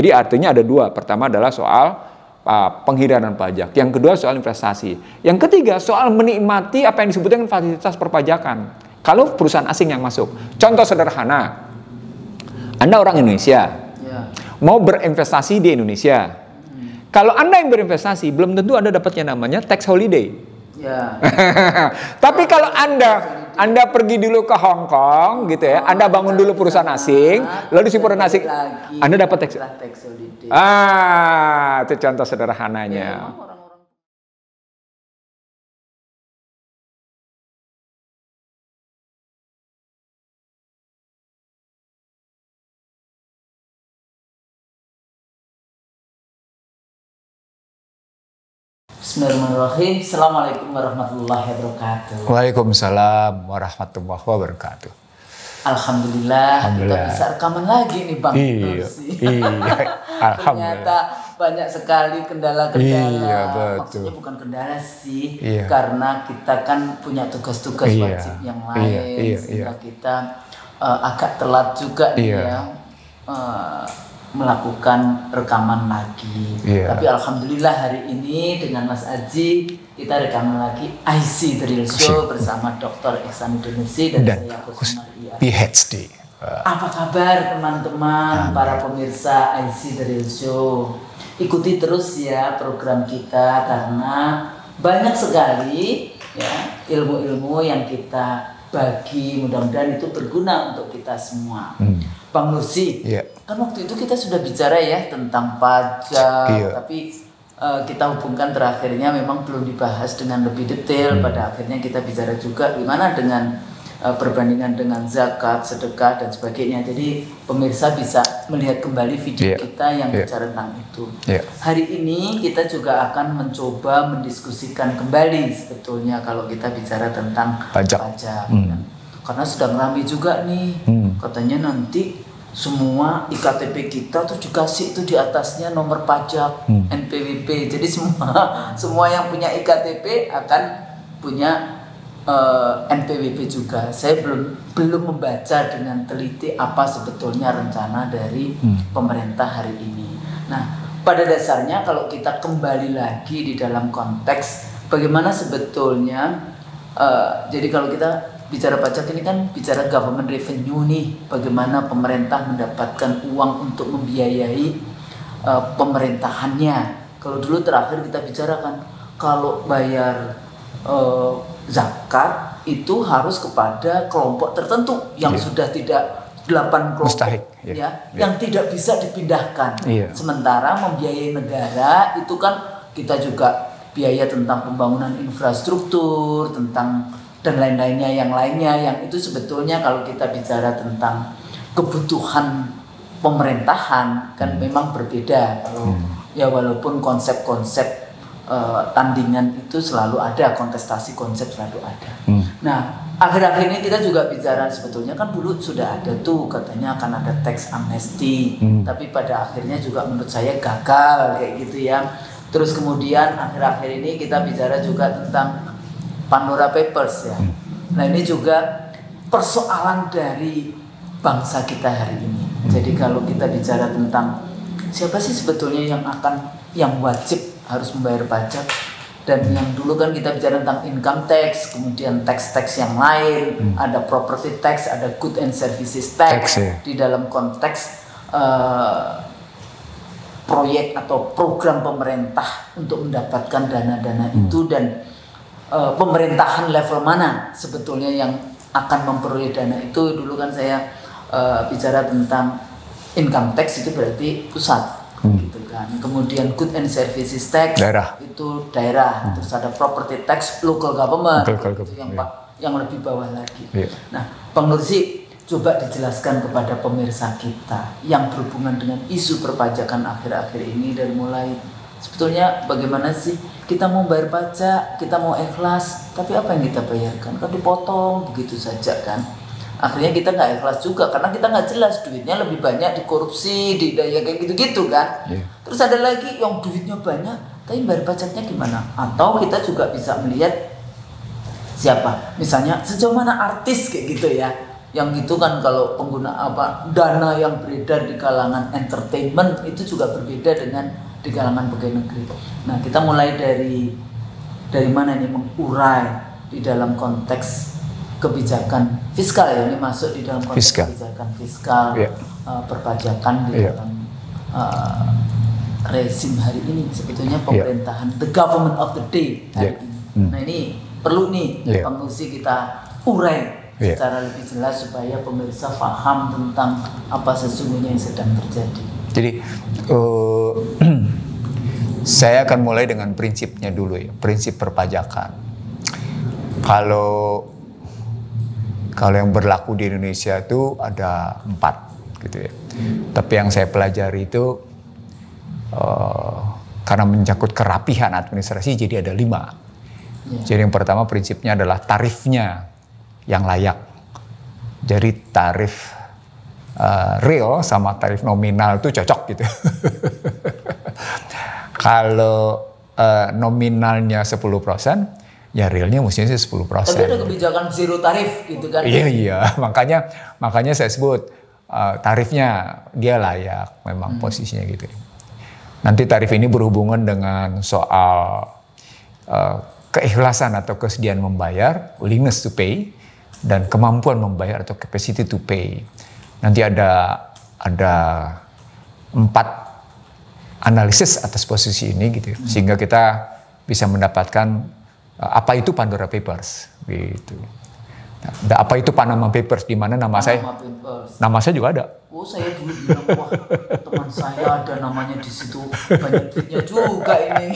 Jadi artinya ada dua. Pertama adalah soal penghiraman pajak. Yang kedua soal investasi. Yang ketiga soal menikmati apa yang disebut dengan fasilitas perpajakan. Kalau perusahaan asing yang masuk. Contoh sederhana. Anda orang Indonesia. Mau berinvestasi di Indonesia. Kalau Anda yang berinvestasi, belum tentu Anda dapatnya namanya tax holiday. Tapi kalau Anda pergi dulu ke Hong Kong gitu ya, Anda bangun dulu perusahaan asing, lalu si perusahaan asing, Anda dapat tax holiday. Itu contoh sederhananya. Bismillahirrahmanirrahim. Assalamualaikum warahmatullahi wabarakatuh. Waalaikumsalam warahmatullahi wabarakatuh. Alhamdulillah, kita bisa rekaman lagi nih Bang. Iya. Ternyata banyak sekali kendala-kendala. Iya, betul. Maksudnya bukan kendala sih, karena kita kan punya tugas-tugas wajib yang lain, sehingga kita agak telat juga melakukan rekaman lagi. Tapi alhamdulillah hari ini dengan Mas Aji kita rekaman lagi IC The Real Show bersama Dr. Ihsanuddin dan saya Husna Maria PhD. Apa kabar teman-teman para pemirsa IC The Real Show? Ikuti terus ya program kita karena banyak sekali ya ilmu-ilmu yang kita bagi, mudah-mudahan itu berguna untuk kita semua. Bang Nursi, kan waktu itu kita sudah bicara ya tentang pajak, tapi kita hubungkan terakhirnya memang belum dibahas dengan lebih detail. Pada akhirnya kita bicara juga gimana dengan perbandingan dengan zakat, sedekah dan sebagainya. Jadi pemirsa bisa melihat kembali video kita yang bicara tentang itu. Hari ini kita juga akan mencoba mendiskusikan kembali sebetulnya kalau kita bicara tentang pajak. Karena sedang ramai juga nih, katanya nanti semua iktp kita tuh dikasih itu di atasnya nomor pajak NPWP. Jadi semua yang punya iktp akan punya NPWP juga. Saya belum membaca dengan teliti apa sebetulnya rencana dari pemerintah hari ini. Nah, pada dasarnya kalau kita kembali lagi di dalam konteks bagaimana sebetulnya, jadi kalau kita bicara pajak ini kan bicara government revenue nih, bagaimana pemerintah mendapatkan uang untuk membiayai pemerintahannya. Kalau dulu terakhir kita bicarakan kalau bayar zakat itu harus kepada kelompok tertentu yang sudah tidak 8 kelompok mustahik, yang tidak bisa dipindahkan. Sementara membiayai negara itu kan kita juga biaya tentang pembangunan infrastruktur, tentang dan lain-lainnya yang itu sebetulnya kalau kita bicara tentang kebutuhan pemerintahan kan memang berbeda. Kalau ya walaupun konsep-konsep tandingan itu selalu ada, kontestasi konsep selalu ada. Nah, akhir-akhir ini kita juga bicara sebetulnya kan dulu sudah ada tuh katanya akan ada tax amnesty, tapi pada akhirnya juga menurut saya gagal kayak gitu ya. Terus kemudian akhir-akhir ini kita bicara juga tentang Pandora Papers ya. Nah, ini juga persoalan dari bangsa kita hari ini. Jadi kalau kita bicara tentang siapa sih sebetulnya yang wajib harus membayar pajak, dan yang dulu kan kita bicara tentang income tax, kemudian tax yang lain, ada property tax, ada good and services tax di dalam konteks proyek atau program pemerintah untuk mendapatkan dana-dana itu, dan pemerintahan level mana sebetulnya yang akan memperoleh dana itu. Dulu kan saya bicara tentang income tax itu berarti pusat gitu kan. Kemudian good and services tax itu daerah. Terus ada property tax local government, itu yang lebih bawah lagi. Nah, Bang Nursi, coba dijelaskan kepada pemirsa kita yang berhubungan dengan isu perpajakan akhir-akhir ini, dari mulai sebetulnya bagaimana sih kita mau bayar pajak, kita mau ikhlas, tapi apa yang kita bayarkan kan dipotong begitu saja kan. Akhirnya kita nggak ikhlas juga karena kita nggak jelas, duitnya lebih banyak dikorupsi, didaya kayak gitu-gitu kan. Terus ada lagi yang duitnya banyak tapi bayar pajaknya gimana? Atau kita juga bisa melihat siapa, misalnya sejauh mana artis kayak gitu ya, Yang itu kan kalau pengguna dana yang beredar di kalangan entertainment itu juga berbeda dengan di kalangan pegawai negeri. Nah, kita mulai dari mana ini mengurai di dalam konteks kebijakan fiskal ya, ini masuk di dalam konteks kebijakan fiskal, perpajakan di dalam rezim hari ini sebetulnya pemerintahan the government of the day hari ini. Nah, ini perlu nih Bang Nusi kita urai secara lebih jelas supaya pemirsa paham tentang apa sesungguhnya yang sedang terjadi. Jadi saya akan mulai dengan prinsipnya dulu ya, prinsip perpajakan. Kalau yang berlaku di Indonesia itu ada 4 gitu ya. Tapi yang saya pelajari itu karena menyangkut kerapihan administrasi jadi ada 5. Jadi yang pertama prinsipnya adalah tarifnya yang layak. Jadi tarif real sama tarif nominal itu cocok gitu. Kalau nominalnya 10%, ya realnya mestinya 10%. Tapi ada kebijakan zero tarif gitu kan? Iya. Makanya saya sebut tarifnya dia layak memang posisinya gitu. Nanti tarif ini berhubungan dengan soal keikhlasan atau kesediaan membayar, willingness to pay, dan kemampuan membayar atau capacity to pay. Nanti ada 4 analisis atas posisi ini gitu, sehingga kita bisa mendapatkan apa itu Pandora Papers gitu. Nah, apa itu Panama Papers, di mana nama saya juga ada. Oh, saya dulu bilang, wah teman saya ada namanya di situ, banyak duitnya juga ini.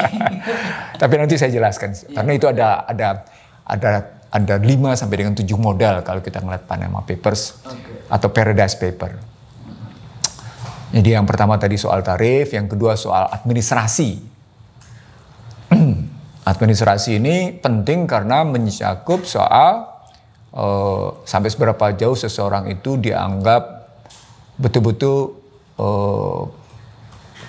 Tapi nanti saya jelaskan, karena itu ada 5 sampai dengan 7 modal kalau kita ngeliat Panama Papers atau Paradise Paper. Jadi yang pertama tadi soal tarif, yang kedua soal administrasi. Administrasi ini penting karena mencakup soal sampai seberapa jauh seseorang itu dianggap betul-betul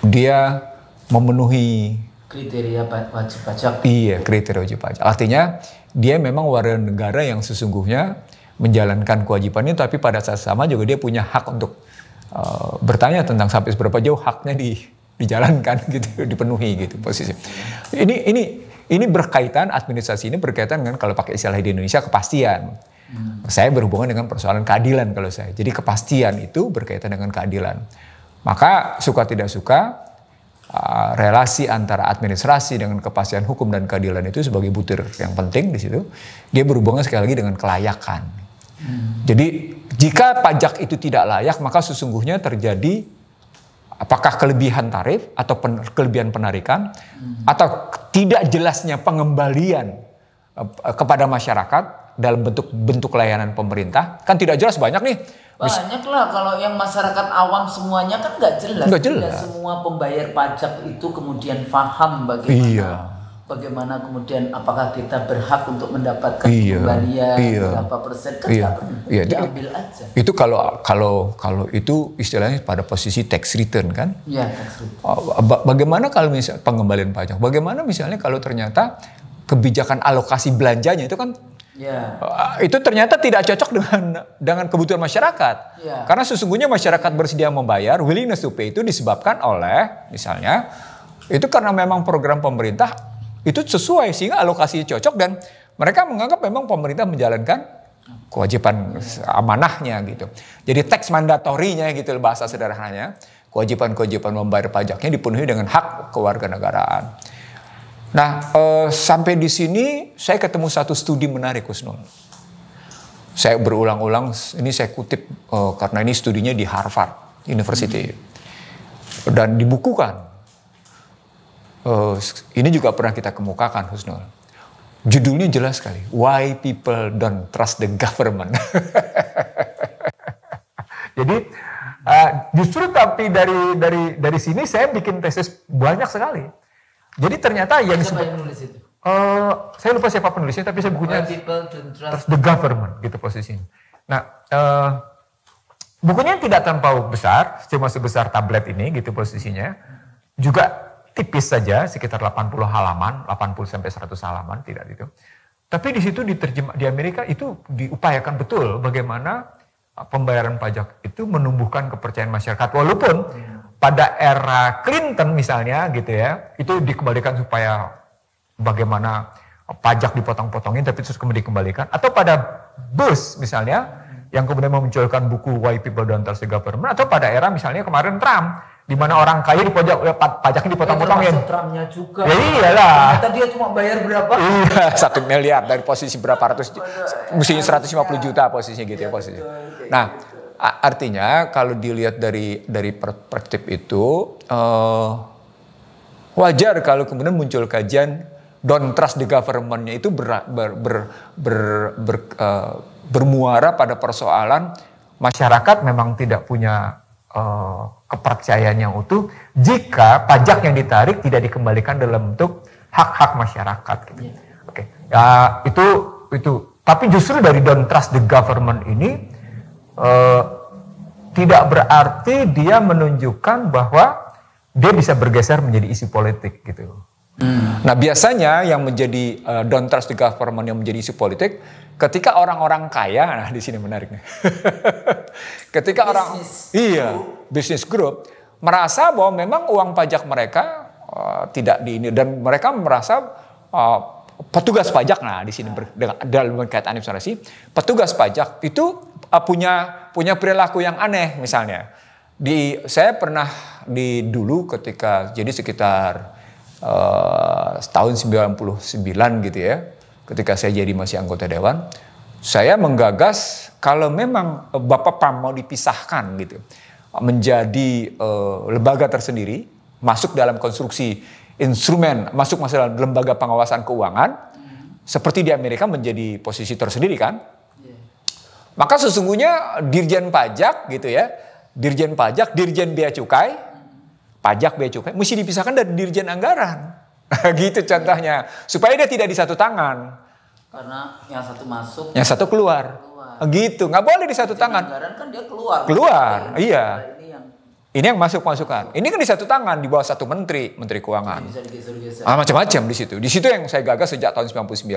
dia memenuhi kriteria wajib pajak. Iya, kriteria wajib pajak. Artinya dia memang warga negara yang sesungguhnya menjalankan kewajibannya, tapi pada saat sama juga dia punya hak untuk bertanya tentang sampai seberapa jauh haknya dijalankan gitu, dipenuhi gitu posisi. Ini berkaitan, administrasi ini berkaitan dengan, kalau pakai istilah di Indonesia, kepastian. Saya berhubungan dengan persoalan keadilan kalau saya. Jadi kepastian itu berkaitan dengan keadilan. Maka suka tidak suka, relasi antara administrasi dengan kepastian hukum dan keadilan itu sebagai butir yang penting di situ. Dia berhubungan sekali lagi dengan kelayakan. Jadi jika pajak itu tidak layak, maka sesungguhnya terjadi apakah kelebihan tarif atau kelebihan penarikan atau tidak jelasnya pengembalian kepada masyarakat dalam bentuk layanan pemerintah, kan tidak jelas banyak nih. Banyak lah, kalau yang masyarakat awam semuanya kan nggak jelas. Tidak semua pembayar pajak itu kemudian paham bagaimana kemudian apakah kita berhak untuk mendapatkan kembalian berapa persen, kan nggak pernah diambil aja. Itu kalau itu istilahnya pada posisi tax return kan? Iya, tax return. Bagaimana kalau misalnya pengembalian pajak? Bagaimana misalnya kalau ternyata kebijakan alokasi belanjanya itu kan itu ternyata tidak cocok dengan kebutuhan masyarakat. Karena sesungguhnya masyarakat bersedia membayar, willingness to pay itu disebabkan oleh misalnya itu karena memang program pemerintah itu sesuai sehingga alokasi cocok dan mereka menganggap memang pemerintah menjalankan kewajiban amanahnya gitu. Jadi tax mandatorinya gitu bahasa sederhananya, kewajiban membayar pajaknya dipenuhi dengan hak kewarganegaraan. Nah, sampai di sini saya ketemu satu studi menarik, Husnul. Saya berulang-ulang, ini saya kutip karena ini studinya di Harvard University. Dan dibukukan. Ini juga pernah kita kemukakan, Husnul. Judulnya jelas sekali, Why People Don't Trust the Government. Jadi, justru tapi dari sini saya bikin tesis banyak sekali. Jadi ternyata yang siapa yang nulis itu? Saya lupa siapa penulisnya, tapi saya bukunya Trust the Government gitu posisinya. Nah, bukunya tidak terlampau besar, cuma sebesar tablet ini gitu posisinya. Juga tipis saja, sekitar 80 halaman, 80 sampai 100 halaman, tidak itu. Tapi di situ diterjemah di Amerika itu diupayakan betul bagaimana pembayaran pajak itu menumbuhkan kepercayaan masyarakat. Walaupun pada era Clinton misalnya gitu ya, itu dikembalikan supaya bagaimana pajak dipotong-potongin tapi terus kemudian dikembalikan. Atau pada Bush misalnya, yang kemudian memunculkan buku Why People Don't Trust the Government. Atau pada era misalnya kemarin Trump, di mana orang kaya pajaknya dipotong-potongin. Trumpnya juga. Ya iyalah. Ternyata dia cuma bayar berapa? Iya, 1 miliar dari posisi berapa ratus, mestinya 150 juta posisinya gitu ya posisi. Nah, artinya kalau dilihat dari perspektif itu, wajar kalau kemudian muncul kajian don't trust the government-nya itu bermuara pada persoalan masyarakat memang tidak punya kepercayaan yang utuh jika pajak yang ditarik tidak dikembalikan dalam bentuk hak-hak masyarakat gitu. Oke. Ya itu. Tapi justru dari don't trust the government ini tidak berarti dia menunjukkan bahwa dia bisa bergeser menjadi isu politik gitu. Nah, biasanya yang menjadi don't trust the government yang menjadi isu politik ketika orang-orang kaya, nah di sini menarik nih. Ketika bisnis group merasa bahwa memang uang pajak mereka tidak dan mereka merasa petugas pajak, nah di sini dalam kaitan administrasi, petugas pajak itu punya perilaku yang aneh misalnya. Saya pernah dulu ketika jadi sekitar tahun 99 gitu ya, ketika saya jadi masih anggota dewan, saya menggagas kalau memang Bapak PAM mau dipisahkan gitu menjadi lembaga tersendiri, masuk dalam konstruksi instrumen, masuk dalam lembaga pengawasan keuangan, seperti di Amerika menjadi posisi tersendiri kan, maka sesungguhnya Dirjen Pajak gitu ya, Dirjen Pajak, Dirjen Bea Cukai, Pajak Bea Cukai mesti dipisahkan dari Dirjen Anggaran. Gitu contohnya. Supaya dia tidak di satu tangan. Karena yang satu masuk, yang satu keluar. Gitu, nggak boleh di satu tangan. Anggaran kan dia keluar. Iya. Ini yang masuk-masukan. Ini kan di satu tangan, di bawah satu menteri keuangan. Bisa digeser-geser. Macam-macam di situ. Di situ yang saya gagas sejak tahun 99.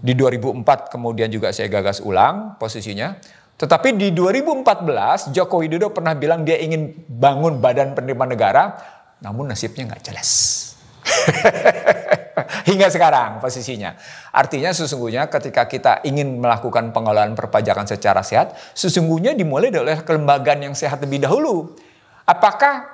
Di 2004 kemudian juga saya gagas ulang posisinya. Tetapi di 2014 Joko Widodo pernah bilang dia ingin bangun badan penerimaan negara, namun nasibnya nggak jelas. Hingga sekarang posisinya. Artinya sesungguhnya ketika kita ingin melakukan pengelolaan perpajakan secara sehat, sesungguhnya dimulai oleh kelembagaan yang sehat lebih dahulu. Apakah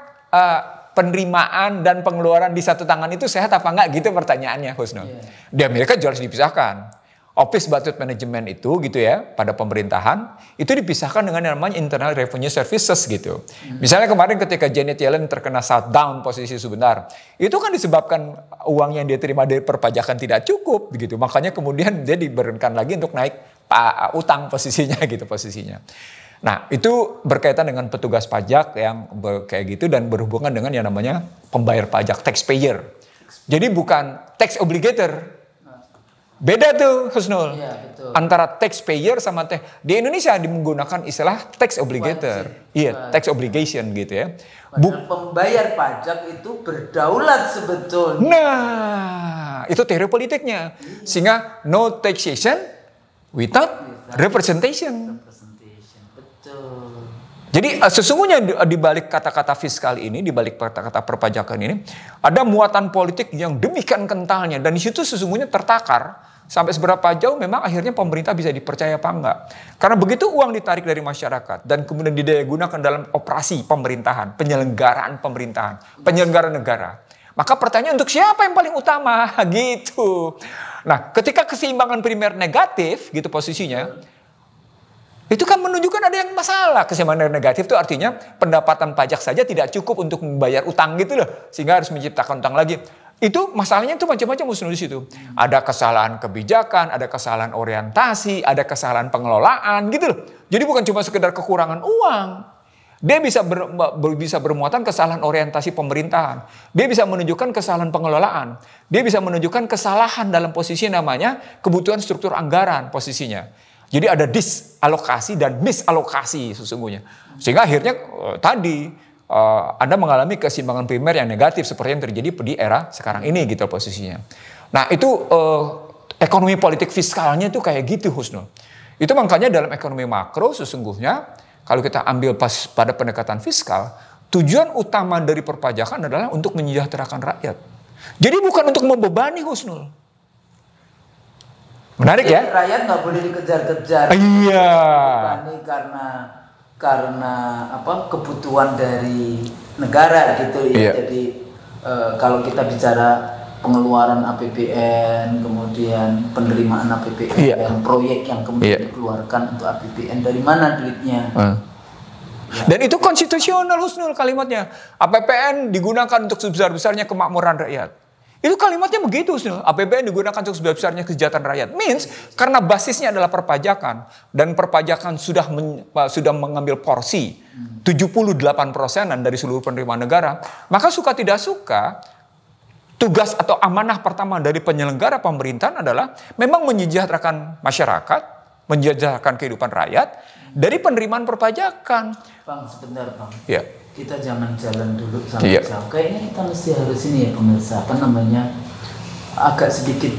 penerimaan dan pengeluaran di satu tangan itu sehat apa enggak? Gitu pertanyaannya, Husnul. Di Amerika jelas dipisahkan. Office Budget Management itu gitu ya, pada pemerintahan itu dipisahkan dengan yang namanya Internal Revenue Services gitu. Misalnya kemarin ketika Janet Yellen terkena shutdown posisi sebentar, itu kan disebabkan uang yang dia terima dari perpajakan tidak cukup gitu. Makanya kemudian dia diberhentikan lagi untuk naik utang posisinya gitu posisinya. Nah, itu berkaitan dengan petugas pajak yang kayak gitu dan berhubungan dengan yang namanya pembayar pajak, taxpayer. Jadi bukan tax obligator. Beda tuh, Husnul. Iya, betul. Antara taxpayer sama di Indonesia menggunakan istilah tax obligator. Iya, tax obligation gitu ya. Pembayar pajak itu berdaulat sebetulnya. Nah, itu teori politiknya. Sehingga no taxation without representation. Betul. Jadi sesungguhnya di balik kata-kata fiskal ini, di balik kata-kata perpajakan ini, ada muatan politik yang demikian kentalnya. Dan di situ sesungguhnya tertakar sampai seberapa jauh memang akhirnya pemerintah bisa dipercaya apa enggak. Karena begitu uang ditarik dari masyarakat dan kemudian didaya-gunakan dalam operasi pemerintahan, penyelenggaraan pemerintahan, penyelenggaraan negara. Maka pertanyaan untuk siapa yang paling utama gitu. Nah, ketika keseimbangan primer negatif gitu posisinya, itu kan menunjukkan ada yang masalah. Keseimbangan negatif itu artinya pendapatan pajak saja tidak cukup untuk membayar utang gitu loh. Sehingga harus menciptakan utang lagi. Itu masalahnya itu macam-macam Husnul di situ. Ada kesalahan kebijakan, ada kesalahan orientasi, ada kesalahan pengelolaan gitu loh. Jadi bukan cuma sekedar kekurangan uang. Dia bisa bermuatan kesalahan orientasi pemerintahan. Dia bisa menunjukkan kesalahan pengelolaan. Dia bisa menunjukkan kesalahan dalam posisi namanya kebutuhan struktur anggaran posisinya. Jadi ada disalokasi dan misalokasi sesungguhnya. Sehingga akhirnya Anda mengalami keseimbangan primer yang negatif seperti yang terjadi di era sekarang ini gitu posisinya. Nah itu ekonomi politik fiskalnya itu kayak gitu Husnul. Itu makanya dalam ekonomi makro sesungguhnya kalau kita ambil pada pendekatan fiskal, tujuan utama dari perpajakan adalah untuk menyejahterakan rakyat. Jadi bukan untuk membebani, Husnul. Menarik ya? Rakyat nggak boleh dikejar-kejar. Iya. Karena kebutuhan dari negara gitu ya. Iya. Jadi kalau kita bicara pengeluaran APBN, kemudian penerimaan APBN, iya. proyek yang kemudian dikeluarkan untuk APBN, dari mana duitnya? Ya. Dan itu konstitusional, Husnul, kalimatnya. APBN digunakan untuk sebesar-besarnya kemakmuran rakyat. Itu kalimatnya begitu, Husnul. APBN digunakan untuk sebesar-besarnya kesejahteraan rakyat. Means, karena basisnya adalah perpajakan. Dan perpajakan sudah mengambil porsi 78%-an dari seluruh penerimaan negara. Maka suka tidak suka, tugas atau amanah pertama dari penyelenggara pemerintahan adalah memang menyejahterakan masyarakat, menyejahterakan kehidupan rakyat dari penerimaan perpajakan. Bang, sebentar Bang. Ya. Kita jangan jalan dulu sampai jauh. Kayaknya kita mesti harus ini ya pemirsa, agak sedikit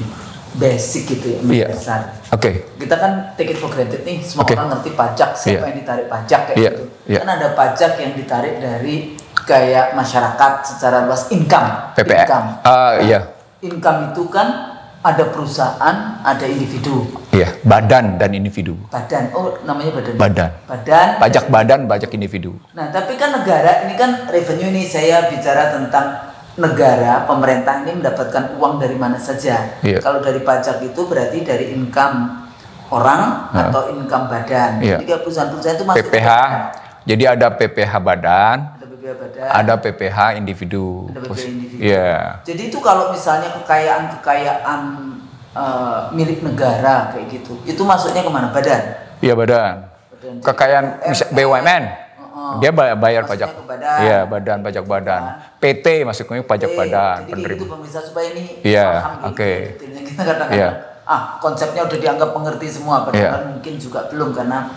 basic gitu ya, besar. Oke. Kita kan take it for granted nih, semua orang ngerti pajak, siapa yang ditarik pajak kayak gitu. Kan ada pajak yang ditarik dari kayak masyarakat secara luas, income. PPN. Income itu kan ada perusahaan, ada individu. Iya, badan dan individu. Badan, namanya badan. Badan. Pajak badan, pajak individu. Nah, tapi kan negara ini kan revenue ini, saya bicara tentang negara, pemerintah ini mendapatkan uang dari mana saja. Iya. Kalau dari pajak itu berarti dari income orang atau income badan. Iya. Jadi perusahaan-perusahaan itu masuk PPH. Jadi ada PPH badan. Ada PPH individu. Yeah. Jadi itu kalau misalnya kekayaan milik negara kayak gitu, itu masuknya kemana? Badan? Iya, badan. Kekayaan BUMN, dia bayar pajak. Iya, badan, pajak badan. PT masuknya pajak badan. Jadi itu pemirsa supaya ini paham. Oke. Kita katakan konsepnya udah dianggap mengerti semua, padahal mungkin juga belum karena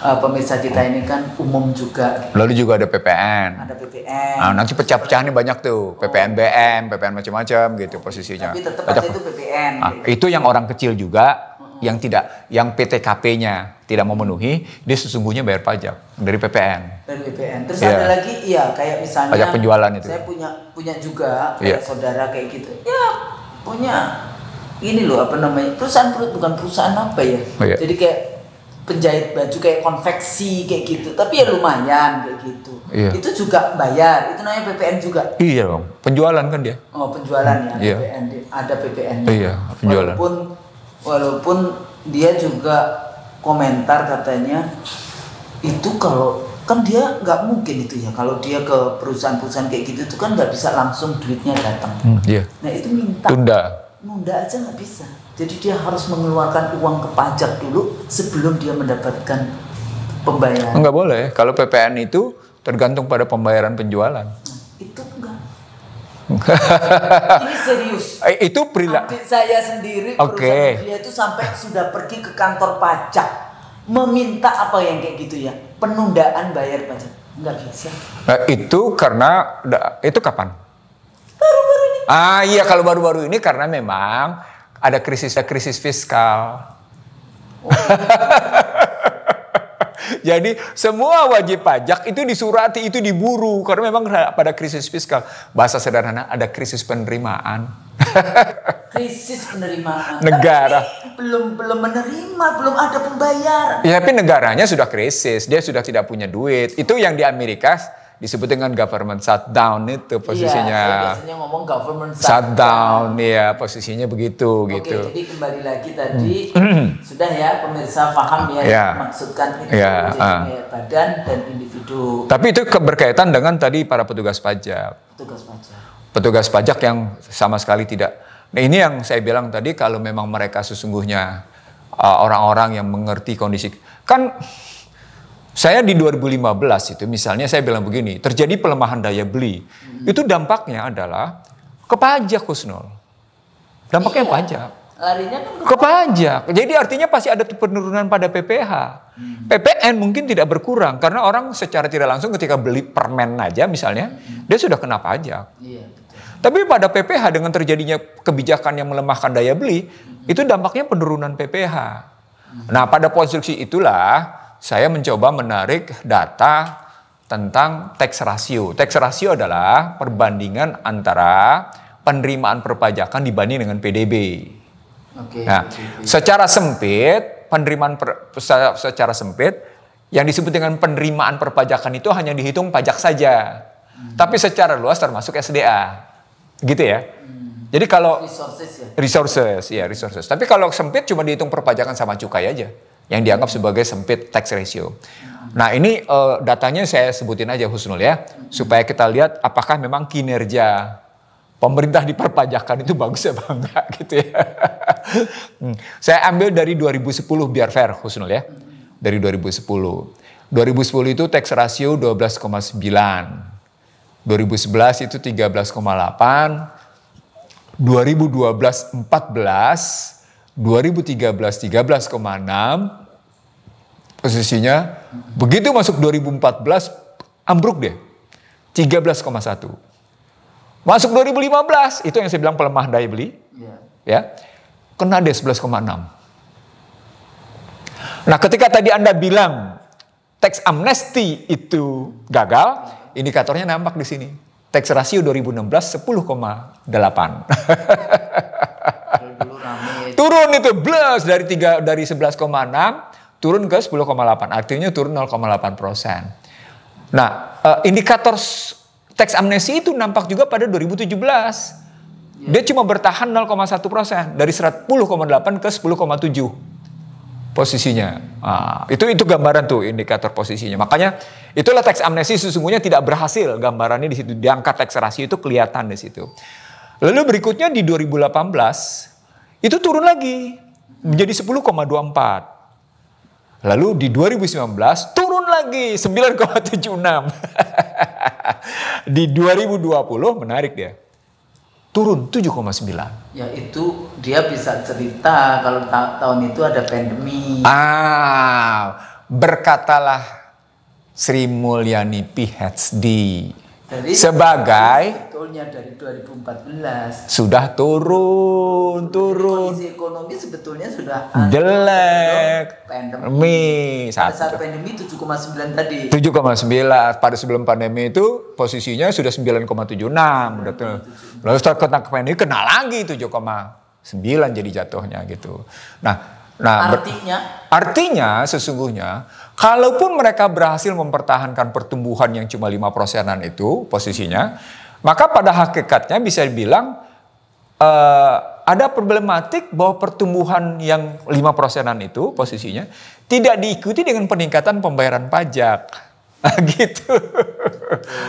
pemirsa kita ini kan umum juga. Lalu juga ada PPN. Ada PPN. Nah, nanti pecah-pecahannya banyak tuh. PPNBM, PPN macam-macam gitu posisinya. Tapi tetap aja itu PPN. Itu yang orang kecil juga, yang PTKP-nya tidak memenuhi, dia sesungguhnya bayar pajak dari PPN. Dari PPN. Terus ada lagi, kayak misalnya. Pajak penjualan itu. Saya punya juga kayak saudara kayak gitu. Ya, punya ini loh perusahaan bukan perusahaan apa ya. Jadi kayak penjahit baju kayak konveksi kayak gitu, tapi ya lumayan kayak gitu. Itu juga bayar, itu namanya PPN juga. Iya dong, penjualan kan dia. Oh, penjualan ya, PPN, ada PPN. Iya, penjualan. Walaupun dia juga komentar katanya itu kalau kan dia nggak mungkin itu ya, kalau dia ke perusahaan-perusahaan kayak gitu itu kan nggak bisa langsung duitnya datang. Nah itu minta. Nunda aja nggak bisa. Jadi dia harus mengeluarkan uang ke pajak dulu sebelum dia mendapatkan pembayaran. Enggak boleh. Kalau PPN itu tergantung pada pembayaran penjualan. Itu enggak. Ini serius. Itu perilaku. Adik saya sendiri, perusahaan dia itu sampai sudah pergi ke kantor pajak meminta apa yang kayak gitu ya, penundaan bayar pajak. Enggak bisa. Itu karena itu kapan? Baru-baru ini. Iya, kalau baru-baru ini karena memang ada krisis fiskal. Jadi semua wajib pajak itu disurati, itu diburu karena memang pada krisis fiskal. Bahasa sederhana ada krisis penerimaan. Krisis penerimaan. Negara belum menerima, belum ada pembayaran. Ya, tapi negaranya sudah krisis, dia sudah tidak punya duit. Itu yang di Amerika disebut dengan government shutdown itu posisinya. Iya, saya biasanya ngomong government shutdown, ya posisinya begitu. Oke, gitu. Jadi kembali lagi tadi sudah ya pemirsa paham ya maksudkan itu badan dan individu. Tapi itu berkaitan dengan tadi para petugas pajak. Petugas pajak yang sama sekali tidak. Nah ini yang saya bilang tadi, kalau memang mereka sesungguhnya orang-orang yang mengerti kondisi. Kan saya di 2015 itu misalnya saya bilang begini, terjadi pelemahan daya beli. Itu dampaknya adalah ke pajak, Husnul. Dampaknya pajak. Larinya kan ke pajak. Jadi artinya pasti ada penurunan pada PPH. PPN mungkin tidak berkurang karena orang secara tidak langsung ketika beli permen aja misalnya, dia sudah kena pajak. Tapi pada PPH dengan terjadinya kebijakan yang melemahkan daya beli, itu dampaknya penurunan PPH. Nah, pada konstruksi itulah saya mencoba menarik data tentang tax ratio. Tax ratio adalah perbandingan antara penerimaan perpajakan dibanding dengan PDB. Nah, secara sempit, secara sempit, yang disebut dengan penerimaan perpajakan itu hanya dihitung pajak saja. Tapi secara luas termasuk SDA. Gitu ya. Jadi kalau resources. Tapi kalau sempit cuma dihitung perpajakan sama cukai aja, yang dianggap sebagai sempit tax ratio. Nah, ini datanya saya sebutin aja Husnul ya, supaya kita lihat apakah memang kinerja pemerintah di perpajakan itu bagus apa enggak gitu ya. Saya ambil dari 2010 biar fair Husnul ya. Dari 2010. 2010 itu tax ratio 12,9. 2011 itu 13,8. 2012 14, 2013 13,6 posisinya. Begitu masuk 2014 ambruk deh 13,1. Masuk 2015 itu yang saya bilang pelemah daya beli, ya kena deh 11,6. Nah, ketika tadi Anda bilang tax amnesty itu gagal, indikatornya nampak di sini. Tax ratio 2016 10,8. Turun itu blus dari 11,6 turun ke 10,8. Artinya turun 0,8%. Nah, indikator tax amnesty itu nampak juga pada 2017. Dia cuma bertahan 0,1% dari 10,8 ke 10,7 posisinya. Itu gambaran tuh indikator posisinya. Makanya itulah tax amnesty sesungguhnya tidak berhasil, gambarannya di situ. Di angka tax ratio itu kelihatan di situ. Lalu berikutnya di 2018 itu turun lagi menjadi 10,24. Lalu di 2019 turun lagi 9,76. Di 2020 menarik dia. Turun 7,9. Ya itu dia bisa cerita kalau tahun itu ada pandemi. Berkatalah Sri Mulyani PhD. Jadi, sebagai sebetulnya dari 2014 sudah turun. Kondisi ekonomi sebetulnya sudah jelek. Pandemi. Pada saat pandemi 7,9 tadi. 7,9. Pada sebelum pandemi itu posisinya sudah 9,76. Lalu setelah kena pandemi kena lagi 7,9 jadi jatuhnya gitu. Nah artinya sesungguhnya kalaupun mereka berhasil mempertahankan pertumbuhan yang cuma 5%-an itu posisinya, maka pada hakikatnya bisa dibilang ada problematik bahwa pertumbuhan yang 5%-an itu posisinya tidak diikuti dengan peningkatan pembayaran pajak. Gitu.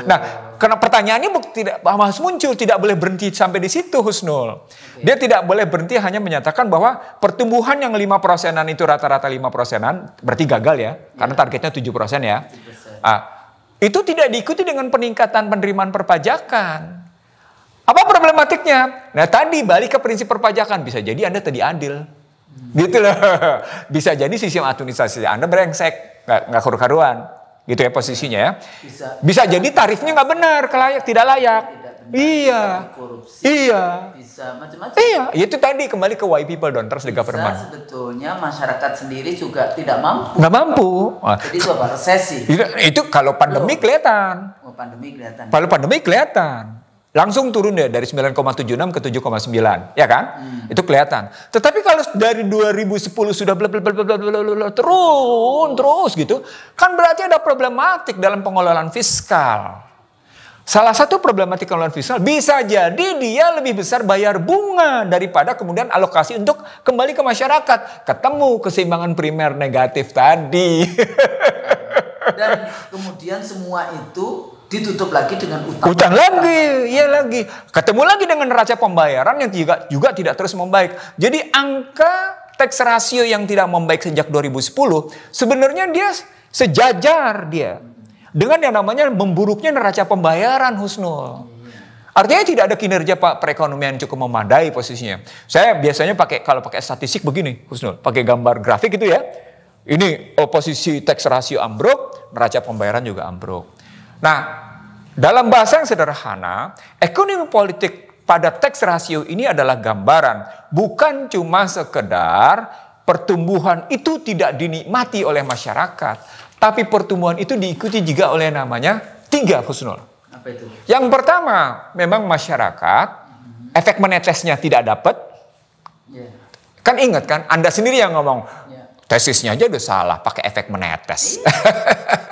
Nah, karena pertanyaannya harus muncul, tidak boleh berhenti sampai di situ Husnul. Dia tidak boleh berhenti hanya menyatakan bahwa pertumbuhan yang 5%-an itu rata-rata 5%-an berarti gagal ya, karena targetnya 7% ya. Itu tidak diikuti dengan peningkatan penerimaan perpajakan. Apa problematiknya? Nah, tadi balik ke prinsip perpajakan, bisa jadi Anda tadi adil. Gitu loh. Bisa jadi sistem administrasi Anda brengsek, nggak karu-karuan. Gitu ya posisinya ya. Bisa jadi tarifnya nggak benar, tidak layak. Iya. Korupsi. Iya. Bisa macam-macam. Iya, itu tadi kembali ke why people don't trust the government. Sebetulnya masyarakat sendiri juga tidak mampu. Nggak mampu. Jadi itu apa? Resesi. Itu kalau pandemi kelihatan. Pandemi kelihatan. Kalau pandemi kelihatan. Langsung turun deh dari 9,76 ke 7,9, ya kan? Itu kelihatan. Tetapi kalau dari 2010 sudah turun terus gitu, kan berarti ada problematik dalam pengelolaan fiskal. Salah satu problematik pengelolaan fiskal bisa jadi dia lebih besar bayar bunga daripada kemudian alokasi untuk kembali ke masyarakat. Ketemu keseimbangan primer negatif tadi. Dan kemudian semua itu ditutup lagi dengan utang. Utang lagi, iya lagi. Ketemu lagi dengan neraca pembayaran yang juga tidak terus membaik. Jadi angka tax ratio yang tidak membaik sejak 2010 sebenarnya dia sejajar dia dengan yang namanya memburuknya neraca pembayaran Husnul. Artinya tidak ada kinerja perekonomian cukup memadai posisinya. Saya biasanya kalau pakai statistik begini Husnul, pakai gambar grafik gitu ya. Ini posisi tax ratio ambruk, neraca pembayaran juga ambruk. Nah, dalam bahasa yang sederhana, ekonomi politik pada tax ratio ini adalah gambaran, bukan cuma sekedar pertumbuhan itu tidak dinikmati oleh masyarakat, tapi pertumbuhan itu diikuti juga oleh namanya 3, Husnul. Apa itu? Yang pertama, memang masyarakat efek menetesnya tidak dapat. Ya. Kan ingat kan, Anda sendiri yang ngomong, Ya. tesisnya aja udah salah, pakai efek menetes.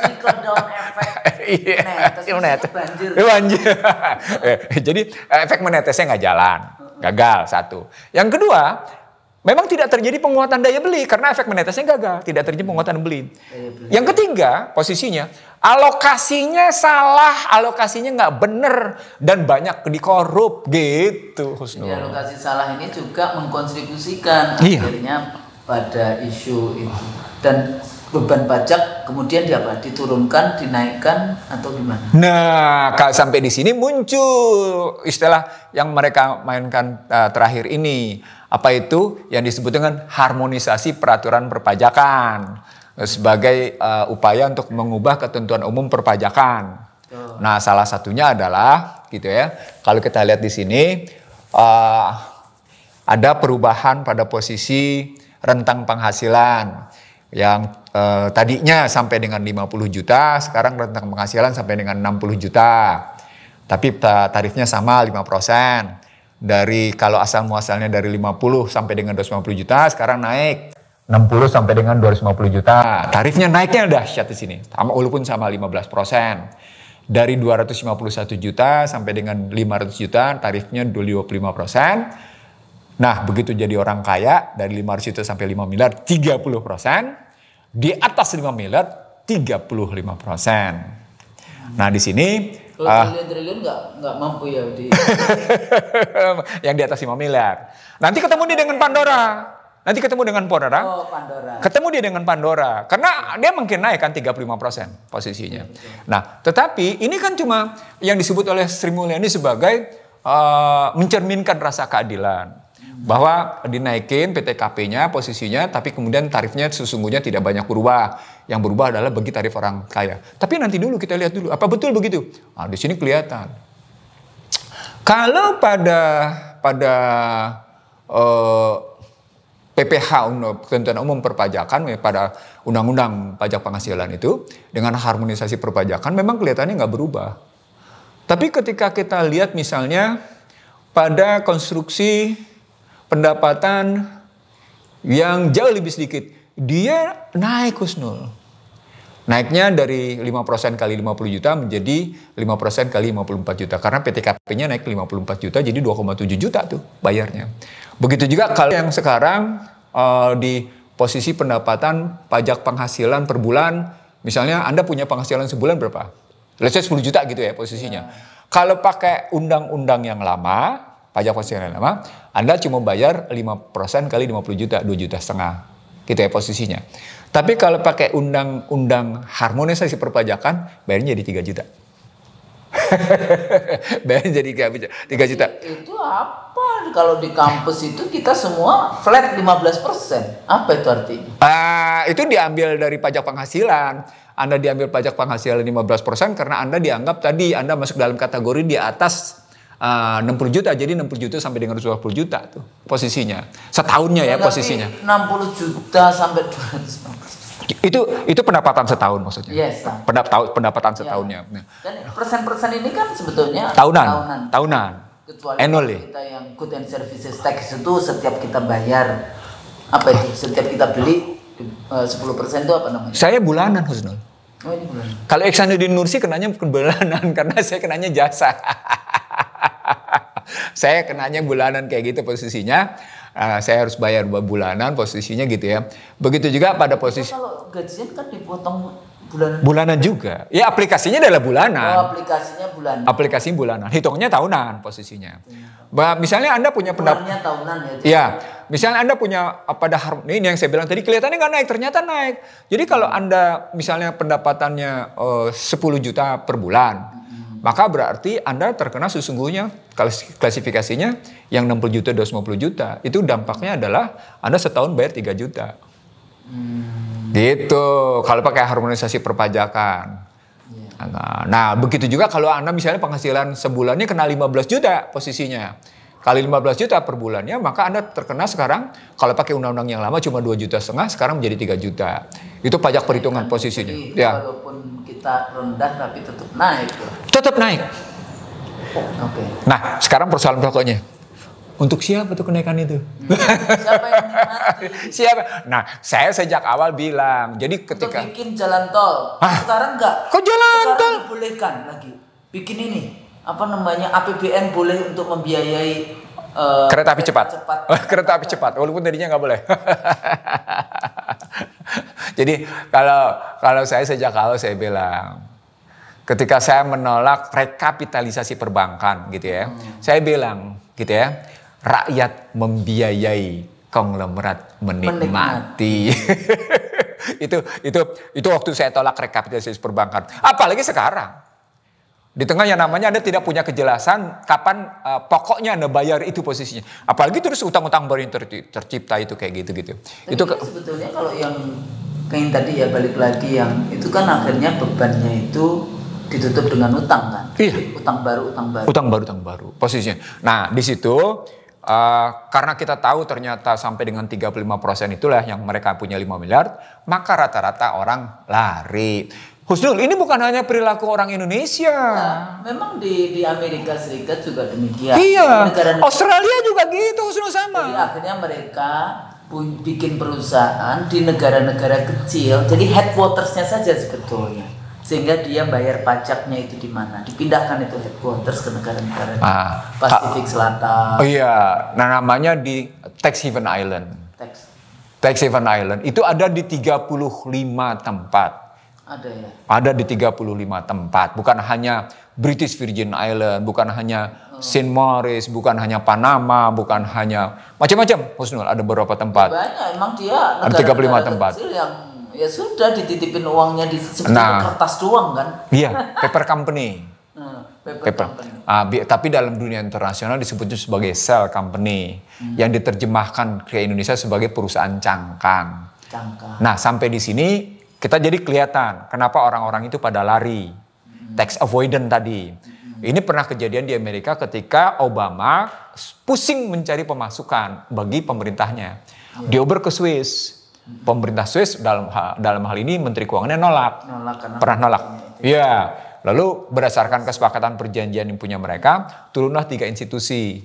Trickle down efek menetes, banjir. Banjir. Jadi efek menetesnya nggak jalan, gagal satu. Yang kedua, memang tidak terjadi penguatan daya beli karena efek menetesnya gagal, tidak terjadi penguatan beli. Yang ketiga, posisinya alokasinya salah, alokasinya nggak bener dan banyak dikorup gitu, Husnul. Jadi alokasi salah ini juga mengkontribusikan Iya. akhirnya pada isu itu. Dan beban pajak kemudian diturunkan, dinaikkan atau gimana? Nah, kalau sampai di sini muncul istilah yang mereka mainkan terakhir ini. Apa itu? Yang disebut dengan harmonisasi peraturan perpajakan sebagai upaya untuk mengubah ketentuan umum perpajakan. Nah, salah satunya adalah gitu ya. Kalau kita lihat di sini ada perubahan pada posisi rentang penghasilan yang tadinya sampai dengan 50 juta, sekarang rentang penghasilan sampai dengan 60 juta. Tapi tarifnya sama 5%. Dari kalau asal muasalnya dari 50 sampai dengan 250 juta, sekarang naik 60 sampai dengan 250 juta. Tarifnya naiknya dahsyat di sini. Walaupun sama 15%. Dari 251 juta sampai dengan 500 juta, tarifnya 25%. Nah, begitu jadi orang kaya, dari 500 juta sampai 5 miliar, 30%. Di atas 5 miliar, 35%. Nah, di sini kalau triliun nggak mampu ya di yang di atas 5 miliar. Nanti ketemu dia dengan Pandora. Oh, Pandora. Ketemu dia dengan Pandora. Karena dia mungkin naik kan 35% posisinya. Nah, tetapi ini kan cuma yang disebut oleh Sri Mulyani sebagai mencerminkan rasa keadilan. Bahwa dinaikin PTKP-nya posisinya, tapi kemudian tarifnya sesungguhnya tidak banyak berubah. Yang berubah adalah bagi tarif orang kaya. Tapi nanti dulu kita lihat dulu, apa betul begitu? Nah, di sini kelihatan. Kalau pada PPH, ketentuan umum perpajakan, pada undang-undang pajak penghasilan itu, dengan harmonisasi perpajakan memang kelihatannya nggak berubah. Tapi ketika kita lihat misalnya pada konstruksi pendapatan yang jauh lebih sedikit, dia naik, Husnul. Naiknya dari 5% kali 50 juta menjadi 5% kali 54 juta. Karena PTKP-nya naik 54 juta, jadi 2,7 juta tuh bayarnya. Begitu juga kalau yang sekarang di posisi pendapatan pajak penghasilan per bulan, misalnya Anda punya penghasilan sebulan berapa? Let's say 10 juta gitu ya posisinya. Kalau pakai undang-undang yang lama, pajak penghasilan yang lama, Anda cuma bayar 5% kali 50 juta, 2,5 juta. Gitu ya posisinya. Tapi kalau pakai undang-undang harmonisasi perpajakan, bayarnya jadi 3 juta. Bayarnya jadi 3 juta. Itu apa? Kalau di kampus itu kita semua flat 15%. Apa itu artinya? Itu diambil dari pajak penghasilan. Anda diambil pajak penghasilan 15% karena Anda dianggap tadi Anda masuk dalam kategori di atas 60 juta, jadi 60 juta sampai dengan 220 juta tuh posisinya. Setahunnya ya posisinya. 60 juta sampai 250. Itu pendapatan setahun maksudnya. Yes. Pendapatan setahunnya. Ya. Dan persen-persen ini kan sebetulnya tahunan. Kecuali Annually. Kita yang good and services tax itu setiap kita bayar apa itu? Setiap kita beli 10% itu apa namanya? Saya bulanan, Husnul. Oh, ini bulanan. Kalau Ihsanuddin Nursi kenanya bukan bulanan karena saya kenanya jasa. Saya kenanya bulanan kayak gitu posisinya. Saya harus bayar bulanan posisinya gitu ya. Begitu juga pada posisi. Kalau gajian kan dipotong bulanan. Bulanan juga. Ya aplikasinya adalah bulanan. Oh, aplikasinya bulanan. Aplikasinya bulanan. Hitungnya tahunan posisinya. Misalnya Anda punya Bulannya tahunan ya. Iya. Misalnya Anda punya ini yang saya bilang tadi kelihatannya nggak naik, ternyata naik. Jadi kalau Anda misalnya pendapatannya 10 juta per bulan, maka berarti Anda terkena sesungguhnya klasifikasinya yang 60 juta, 250 juta. Itu dampaknya adalah Anda setahun bayar 3 juta. Gitu. Kalau pakai harmonisasi perpajakan. Nah, begitu juga kalau Anda misalnya penghasilan sebulannya kena 15 juta posisinya. kali 15 juta per bulannya, maka Anda terkena sekarang, kalau pakai undang-undang yang lama cuma 2,5 juta, sekarang menjadi 3 juta. Itu pajak perhitungan posisinya. Jadi, ya. walaupun kita rendah tapi tetap naik. Tetap naik. Oke. Nah, sekarang persoalan pokoknya. Untuk siapa tuh kenaikan itu? Siapa yang menikmati? Siapa? Nah, saya sejak awal bilang, jadi ketika untuk bikin jalan tol, sekarang enggak. Kok jalan sekarang tol? Dibolehkan lagi. Bikin ini, apa namanya, APBN boleh untuk membiayai kereta api cepat. Kereta api cepat, walaupun tadinya nggak boleh. Jadi kalau saya sejak awal saya bilang, ketika saya menolak rekapitalisasi perbankan, gitu ya, saya bilang, gitu ya, rakyat membiayai, konglomerat menikmati. itu waktu saya tolak rekapitalisasi perbankan. Apalagi sekarang. Di tengah yang namanya Anda tidak punya kejelasan kapan pokoknya Anda bayar itu posisinya. Apalagi terus utang-utang baru yang tercipta itu kayak gitu-gitu. Itu sebetulnya kalau yang kayak tadi ya, balik lagi yang itu kan akhirnya bebannya itu ditutup dengan utang kan. Iya. Utang baru posisinya. Nah, di situ karena kita tahu ternyata sampai dengan 35% itulah yang mereka punya 5 miliar, maka rata-rata orang lari. Husnul, ini bukan hanya perilaku orang Indonesia. Nah, memang di Amerika Serikat juga demikian. Iya. Australia juga gitu, Husnul, sama. Jadi akhirnya mereka bikin perusahaan di negara-negara kecil. Jadi headquartersnya saja sebetulnya. Sehingga dia bayar pajaknya itu di mana? Dipindahkan itu headquarters ke negara-negara Pasifik Selatan. Oh iya, nah namanya di Tax Haven Island. Tax Haven Island itu ada di 35 tempat. Ada ya? Ada di 35 tempat, bukan hanya British Virgin Island, bukan hanya Saint Maurice, bukan hanya Panama, bukan hanya macam-macam. Husnul, ada beberapa tempat. Banyak, emang dia ada 35 tempat. Yang ya sudah dititipin uangnya di sebetulnya kertas doang kan? Iya, paper company. Paper company. Tapi dalam dunia internasional disebutnya sebagai shell company, yang diterjemahkan ke Indonesia sebagai perusahaan cangkang. Nah, sampai di sini kita jadi kelihatan kenapa orang-orang itu pada lari. Tax avoidance tadi. Ini pernah kejadian di Amerika ketika Obama pusing mencari pemasukan bagi pemerintahnya. Dioper ke Swiss. Pemerintah Swiss dalam hal ini Menteri Keuangannya pernah nolak. Iya. Lalu berdasarkan kesepakatan perjanjian yang punya mereka, turunlah 3 institusi.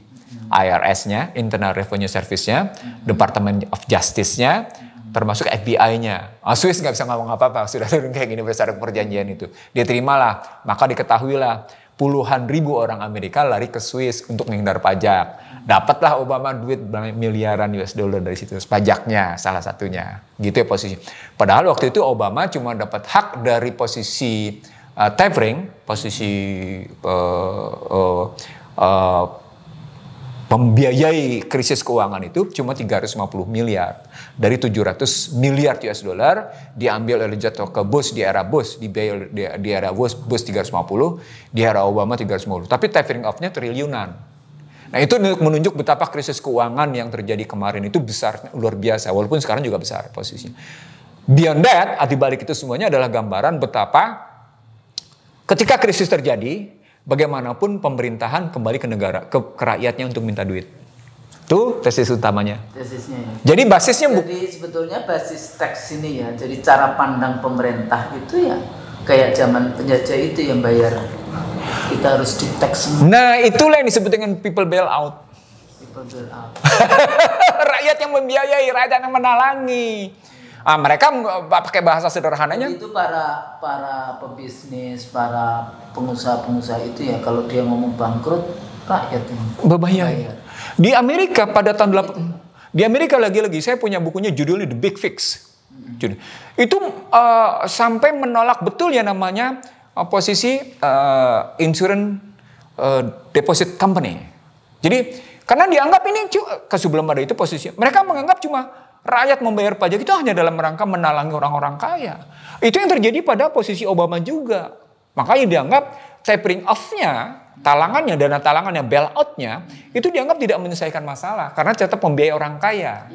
IRS-nya, Internal Revenue Service-nya, Department of Justice-nya, termasuk FBI-nya. Swiss nggak bisa ngomong apa-apa, sudah turun kayak gini berdasarkan perjanjian itu. Dia terimalah, maka diketahuilah puluhan ribu orang Amerika lari ke Swiss untuk menghindar pajak. Dapatlah Obama duit miliaran US dollar dari situ, pajaknya salah satunya. Gitu ya posisi. Padahal waktu itu Obama cuma dapat hak dari posisi tapering, posisi membiayai krisis keuangan itu cuma 350 miliar. Dari 700 miliar US dollar diambil oleh jatuh ke Bush di era Bush, dibiayai di era Bush 350, di era Obama 350. Tapi tapering off-nya triliunan. Nah, itu menunjuk betapa krisis keuangan yang terjadi kemarin itu besar, luar biasa, walaupun sekarang juga besar posisinya. Beyond that, di balik itu semuanya adalah gambaran betapa ketika krisis terjadi, bagaimanapun pemerintahan kembali ke negara, ke rakyatnya untuk minta duit. Itu tesis utamanya. Tesisnya ya. Jadi basisnya Jadi sebetulnya basis teks ini ya. Jadi cara pandang pemerintah itu ya kayak zaman penjajah itu yang bayar. Kita harus di teks semua. Nah, itulah yang disebut dengan people bailout. People bailout. Rakyat yang membiayai, rakyat yang menalangi. Mereka pakai bahasa sederhananya. Itu para pebisnis, para pengusaha-pengusaha itu ya, kalau dia ngomong bangkrut, rakyat yang berbayar. Di Amerika pada tahun di Amerika lagi-lagi saya punya bukunya judulnya The Big Fix. Itu sampai menolak betul ya namanya posisi insurance deposit company. Jadi karena dianggap ini sebelum ada itu posisi mereka menganggap cuma rakyat membayar pajak itu hanya dalam rangka menalangi orang-orang kaya. Itu yang terjadi pada posisi Obama juga. Makanya dianggap tapering off-nya, talangannya, dana talangannya, bailout-nya, itu dianggap tidak menyelesaikan masalah. Karena tetap membiayai orang kaya.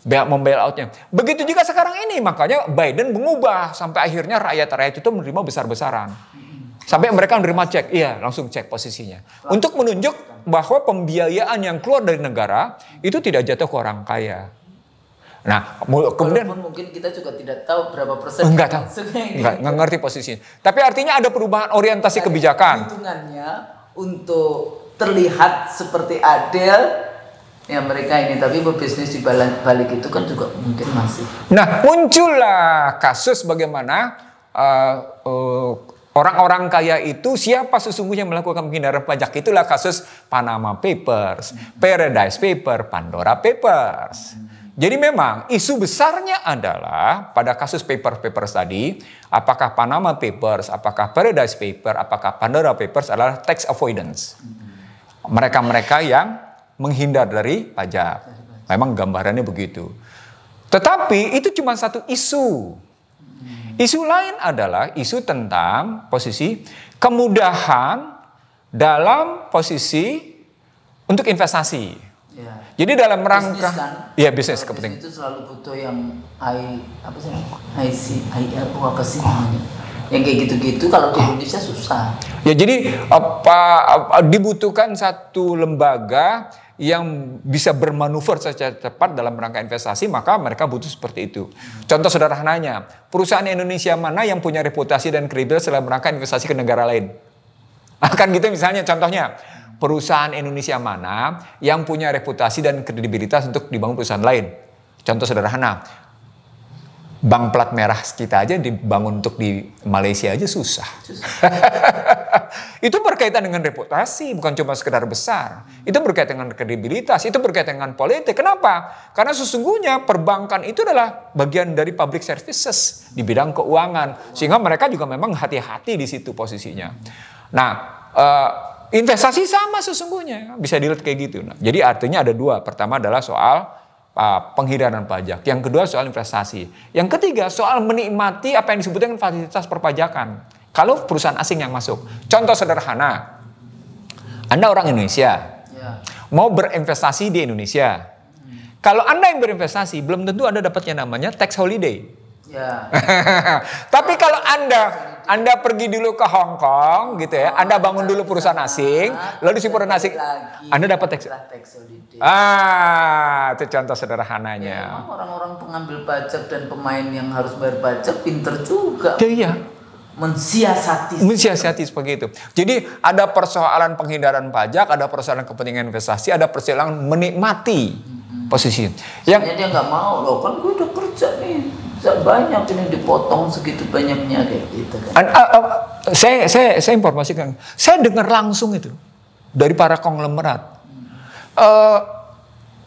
Membailout-nya. Begitu juga sekarang ini. Makanya Biden mengubah sampai akhirnya rakyat-rakyat itu menerima besar-besaran. Sampai mereka menerima cek, iya langsung cek posisinya. Untuk menunjuk bahwa pembiayaan yang keluar dari negara itu tidak jatuh ke orang kaya. Nah, kemudian mungkin kita juga tidak tahu berapa persen. Enggak tahu, enggak ngerti posisinya. Tapi artinya ada perubahan orientasi kebijakan. Hitungannya untuk terlihat seperti adil ya mereka ini, tapi berbisnis di balik itu kan juga mungkin masih. Nah, muncullah kasus bagaimana orang-orang kaya itu siapa sesungguhnya melakukan penghindaran pajak. Itulah kasus Panama Papers, Paradise Papers, Pandora Papers. Jadi memang isu besarnya adalah pada kasus papers tadi, apakah Panama Papers, apakah Paradise Papers, apakah Pandora Papers adalah tax avoidance. Mereka-mereka yang menghindar dari pajak. Memang gambarannya begitu. Tetapi itu cuma satu isu. Isu lain adalah isu tentang posisi kemudahan dalam posisi untuk investasi. Ya. Jadi dalam rangka bisnis kepentingan itu selalu butuh yang apa sih namanya? Yang kayak gitu-gitu kalau di Indonesia susah. Ya jadi dibutuhkan satu lembaga yang bisa bermanuver secara cepat dalam rangka investasi, maka mereka butuh seperti itu. Contoh sederhananya, perusahaan Indonesia mana yang punya reputasi dan kredibilitas dalam rangka investasi ke negara lain? Akan gitu misalnya contohnya, perusahaan Indonesia mana yang punya reputasi dan kredibilitas untuk dibangun perusahaan lain? Contoh sederhana, bank plat merah kita aja dibangun untuk di Malaysia aja susah. Itu berkaitan dengan reputasi, bukan cuma sekedar besar. Itu berkaitan dengan kredibilitas, itu berkaitan dengan politik. Kenapa? Karena sesungguhnya perbankan itu adalah bagian dari public services di bidang keuangan. Sehingga mereka juga memang hati-hati di situ posisinya. Nah, investasi sama sesungguhnya. Bisa dilihat kayak gitu. Nah, jadi artinya ada dua. Pertama adalah soal penghindaran pajak. Yang kedua soal investasi. Yang ketiga soal menikmati apa yang disebut dengan fasilitas perpajakan. Kalau perusahaan asing yang masuk. Contoh sederhana. Anda orang Indonesia. Mau berinvestasi di Indonesia. Kalau Anda yang berinvestasi, belum tentu Anda dapat yang namanya tax holiday. Ya. Tapi kalau Anda pergi dulu ke Hong Kong gitu ya, Anda bangun dulu perusahaan asing, lalu si perusahaan asing, Anda dapat tax holiday. Itu contoh sederhananya. Ya, emang orang-orang pengambil pajak dan pemain yang harus bayar pajak pinter juga. Iya. Mensiasati seperti itu. Jadi ada persoalan penghindaran pajak, ada persoalan kepentingan investasi, ada persoalan menikmati posisi. Yang dia nggak mau loh, kan gue udah kerja nih, banyak ini dipotong segitu banyaknya kayak gitu kan. Saya informasikan, saya dengar langsung itu dari para konglomerat.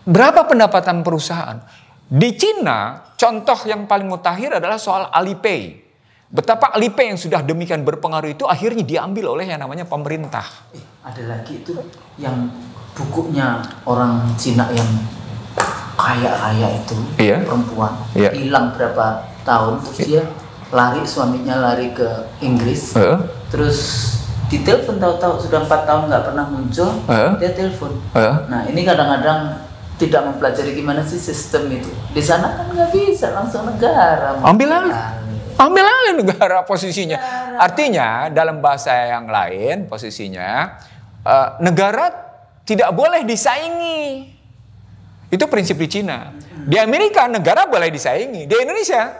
Berapa pendapatan perusahaan di Cina? Contoh yang paling mutakhir adalah soal Alipay. Betapa Alipay yang sudah demikian berpengaruh itu akhirnya diambil oleh yang namanya pemerintah. Ada lagi itu yang bukunya orang Cina yang kaya itu, perempuan, hilang berapa tahun, terus dia suaminya lari ke Inggris, terus ditelepon tahu-tahu sudah 4 tahun nggak pernah muncul, dia telepon. Nah ini kadang-kadang tidak mempelajari gimana sih sistem itu. Di sana kan nggak bisa langsung negara. Ambil alih negara posisinya. Artinya dalam bahasa yang lain posisinya negara tidak boleh disaingi. Itu prinsip di Cina. Di Amerika negara boleh disaingi. Di Indonesia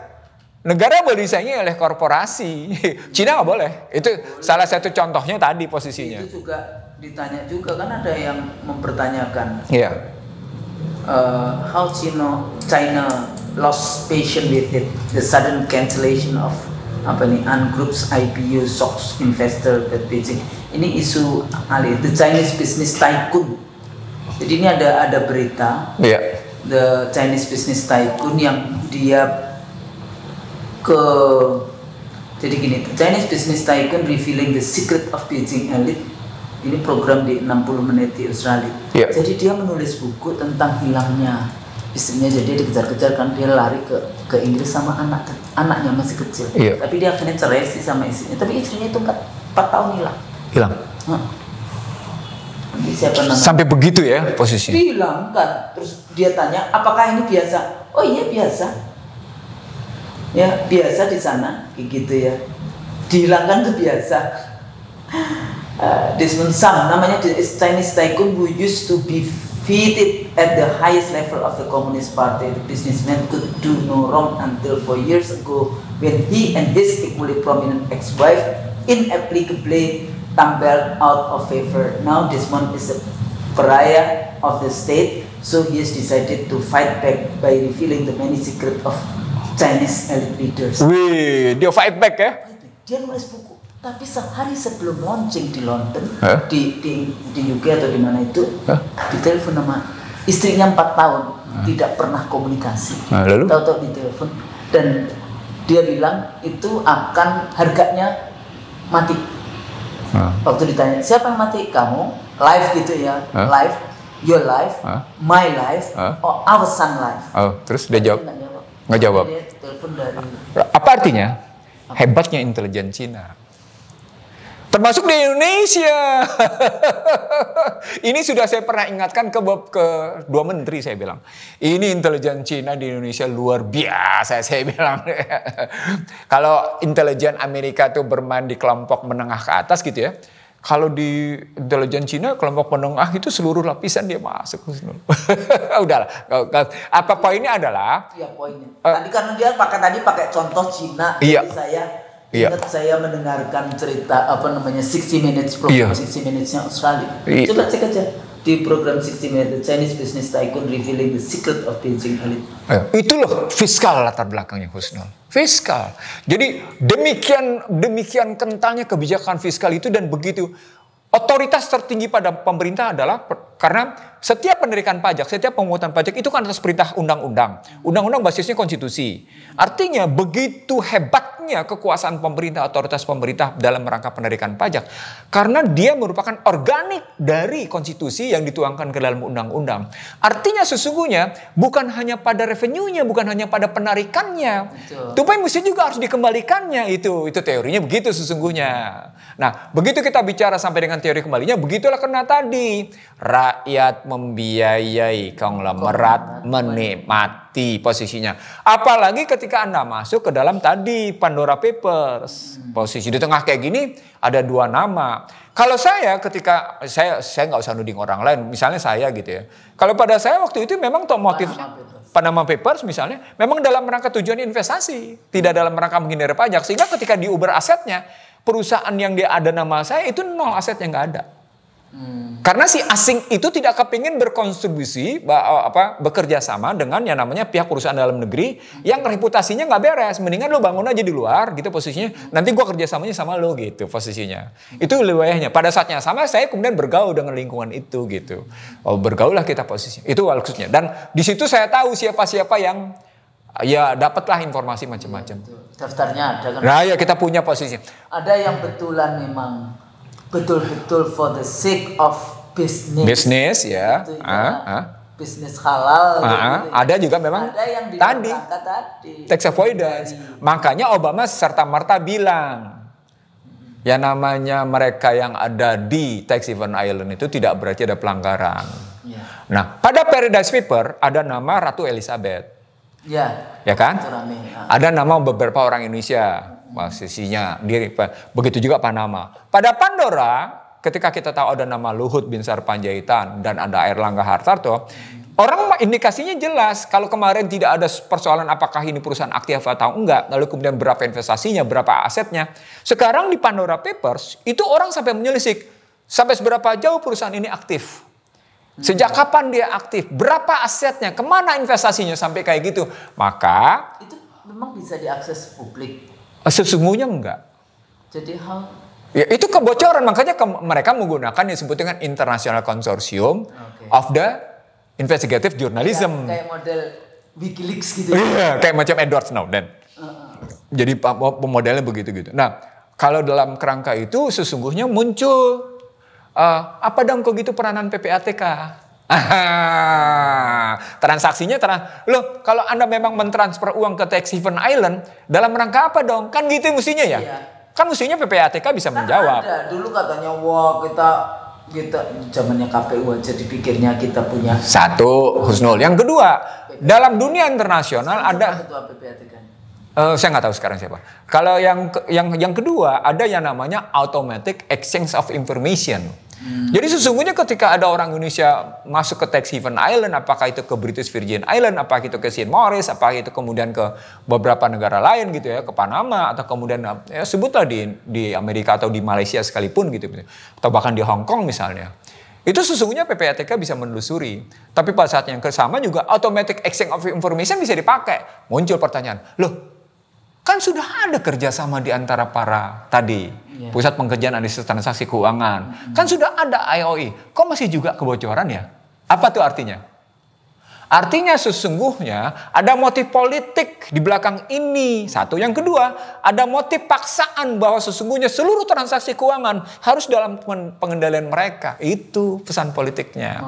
negara boleh disaingi oleh korporasi. Cina nggak boleh. Itu salah satu contohnya tadi posisinya. Itu juga ditanya juga kan ada yang mempertanyakan. How China lost patience with it, the sudden cancellation of Ant Group's IPO shocks investor at Beijing. Ini isu the Chinese business tycoon. Jadi ini ada berita, the Chinese business tycoon yang dia jadi gini, the Chinese business tycoon revealing the secret of Beijing elite. Ini program di 60 menit di Australia. Jadi dia menulis buku tentang hilangnya istrinya, jadi dikejar-kejar kan, dia lari ke Inggris sama anaknya masih kecil. Tapi dia akhirnya cerai sih sama istrinya. Tapi istrinya itu 4 tahun hilang. Siapa namanya? Sampai begitu ya posisi. Hilang kan. Terus dia tanya, apakah ini biasa? Oh iya biasa. Ya biasa di sana, kayak gitu ya. Dihilangkan itu biasa. Desmond Sam, namanya Chinese tycoon who used to be feted at the highest level of the Communist Party. The businessman could do no wrong until 4 years ago when he and his equally prominent ex-wife inexplicably tumbled out of favor. Now Desmond is a pariah of the state, so he has decided to fight back by revealing the many secrets of Chinese elite leaders. Wih, dia fight back ya? Dia nulis buku. Tapi sehari sebelum launching di London, di UK atau di mana itu, ditelepon sama istrinya 4 tahun, tidak pernah komunikasi. Tahu-tahu ditelepon dan dia bilang itu akan harganya mati. Waktu ditanya siapa yang mati, kamu, live gitu ya, live, your life, my life, or our son life. Terus dia jawab? Nggak jawab. Dia telepon dari. Apa artinya? Hebatnya intelijen Cina. Termasuk di Indonesia. Ini sudah saya pernah ingatkan ke dua menteri, saya bilang. Ini intelijen Cina di Indonesia luar biasa, saya bilang. Kalau intelijen Amerika itu bermain di kelompok menengah ke atas gitu ya. Kalau di intelijen Cina kelompok menengah itu seluruh lapisan dia masuk. Udahlah. Apa poinnya adalah? Iya poinnya. Tadi karena dia pakai contoh Cina. Iya. Jadi saya ingat saya mendengarkan cerita 60 Minutes program 60 Minutes-nya Australia. Coba cek aja di program 60 Minutes Chinese Business Tycoon revealing the secret of Beijing elite. Itu loh fiskal latar belakangnya Husnul. Fiskal. Jadi demikian kentalnya kebijakan fiskal itu dan begitu otoritas tertinggi pada pemerintah adalah karena setiap penerikan pajak, setiap pemungutan pajak itu kan atas perintah undang-undang. Undang-undang basisnya konstitusi. Artinya begitu hebatnya kekuasaan pemerintah, otoritas pemerintah dalam rangka penerikan pajak. Karena dia merupakan organik dari konstitusi yang dituangkan ke dalam undang-undang. Artinya sesungguhnya bukan hanya pada revenue-nya, bukan hanya pada penarikannya. Tapi mesti juga harus dikembalikannya itu teorinya begitu sesungguhnya. Nah, begitu kita bicara sampai dengan teori kembalinya, begitulah kena tadi. Rakyat membiayai, konglomerat menikmati posisinya. Apalagi ketika Anda masuk ke dalam tadi Pandora Papers. Posisi di tengah kayak gini ada 2 nama. Kalau saya ketika saya nggak usah nuding orang lain, misalnya saya gitu ya. Kalau pada saya waktu itu memang motifnya Panama Papers misalnya, memang dalam rangka tujuan investasi, tidak dalam rangka menghindari pajak. Sehingga ketika diuber asetnya, perusahaan yang dia ada nama saya itu 0 aset yang nggak ada. Karena si asing itu tidak kepingin berkontribusi, bekerja sama dengan yang namanya pihak perusahaan dalam negeri yang reputasinya nggak beres. Mendingan lo bangun aja di luar gitu posisinya. Nanti gua kerjasamanya sama lo gitu posisinya. Itu wilayahnya. Pada saatnya sama saya kemudian bergaul dengan lingkungan itu gitu. Bergaul lah kita posisinya. Itu maksudnya. Dan di situ saya tahu siapa-siapa yang ya dapatlah informasi macam-macam. Daftarnya ada kan? Nah ya kita punya posisinya. Ada yang betulan memang betul-betul for the sake of business. Bisnis ya. Gitu, bisnis halal. Gitu. Ada juga memang ada yang tadi tax avoidance. Makanya Obama serta merta bilang ya namanya mereka yang ada di tax haven island itu tidak berarti ada pelanggaran. Ya. Nah pada Paradise Paper ada nama Ratu Elizabeth. Ya kan? Ada nama beberapa orang Indonesia. Posisinya begitu juga Panama. Pada Pandora ketika kita tahu ada nama Luhut Binsar Panjaitan dan ada Airlangga Hartarto, orang indikasinya jelas. Kalau kemarin tidak ada persoalan apakah ini perusahaan aktif atau enggak, lalu kemudian berapa investasinya, berapa asetnya. Sekarang di Pandora Papers itu orang sampai menyelisik sampai seberapa jauh perusahaan ini aktif. Sejak kapan dia aktif? Berapa asetnya? Kemana investasinya sampai kayak gitu? Maka itu memang bisa diakses publik. Sesungguhnya enggak. Jadi ya, itu kebocoran. Makanya mereka menggunakan yang disebut dengan International Consortium of the Investigative Journalism. Kayak model WikiLeaks gitu. Iya, kayak macam Edward Snowden. Jadi modelnya begitu gitu. Nah, kalau dalam kerangka itu sesungguhnya muncul apa dong kok gitu peranan PPATK? Transaksinya loh kalau Anda memang mentransfer uang ke tax haven island dalam rangka apa dong? Kan gitu mestinya ya? Iya. Kan mestinya PPATK bisa menjawab. Ada dulu katanya wah kita zamannya KPU aja dipikirnya kita punya. Satu Husnul. Yang kedua, dalam dunia internasional ada ketua PPATK. Saya nggak tahu sekarang siapa. Kalau yang kedua ada yang namanya automatic exchange of information. Jadi sesungguhnya ketika ada orang Indonesia masuk ke Tax Haven Island, apakah itu ke British Virgin Island, apakah itu ke Saint Maurice, apakah itu kemudian ke beberapa negara lain gitu ya, ke Panama atau kemudian ya sebutlah di Amerika atau di Malaysia sekalipun gitu, atau bahkan di Hong Kong misalnya. Itu sesungguhnya PPATK bisa menelusuri. Tapi pada saat yang sama juga automatic exchange of information bisa dipakai. Muncul pertanyaan, loh kan sudah ada kerjasama di antara para tadi pusat pengerjaan analisis transaksi keuangan, kan sudah ada IOI, kok masih juga kebocoran ya? Apa tuh artinya? Artinya sesungguhnya ada motif politik di belakang ini. Satu, yang kedua ada motif paksaan bahwa sesungguhnya seluruh transaksi keuangan harus dalam pengendalian mereka. Itu pesan politiknya.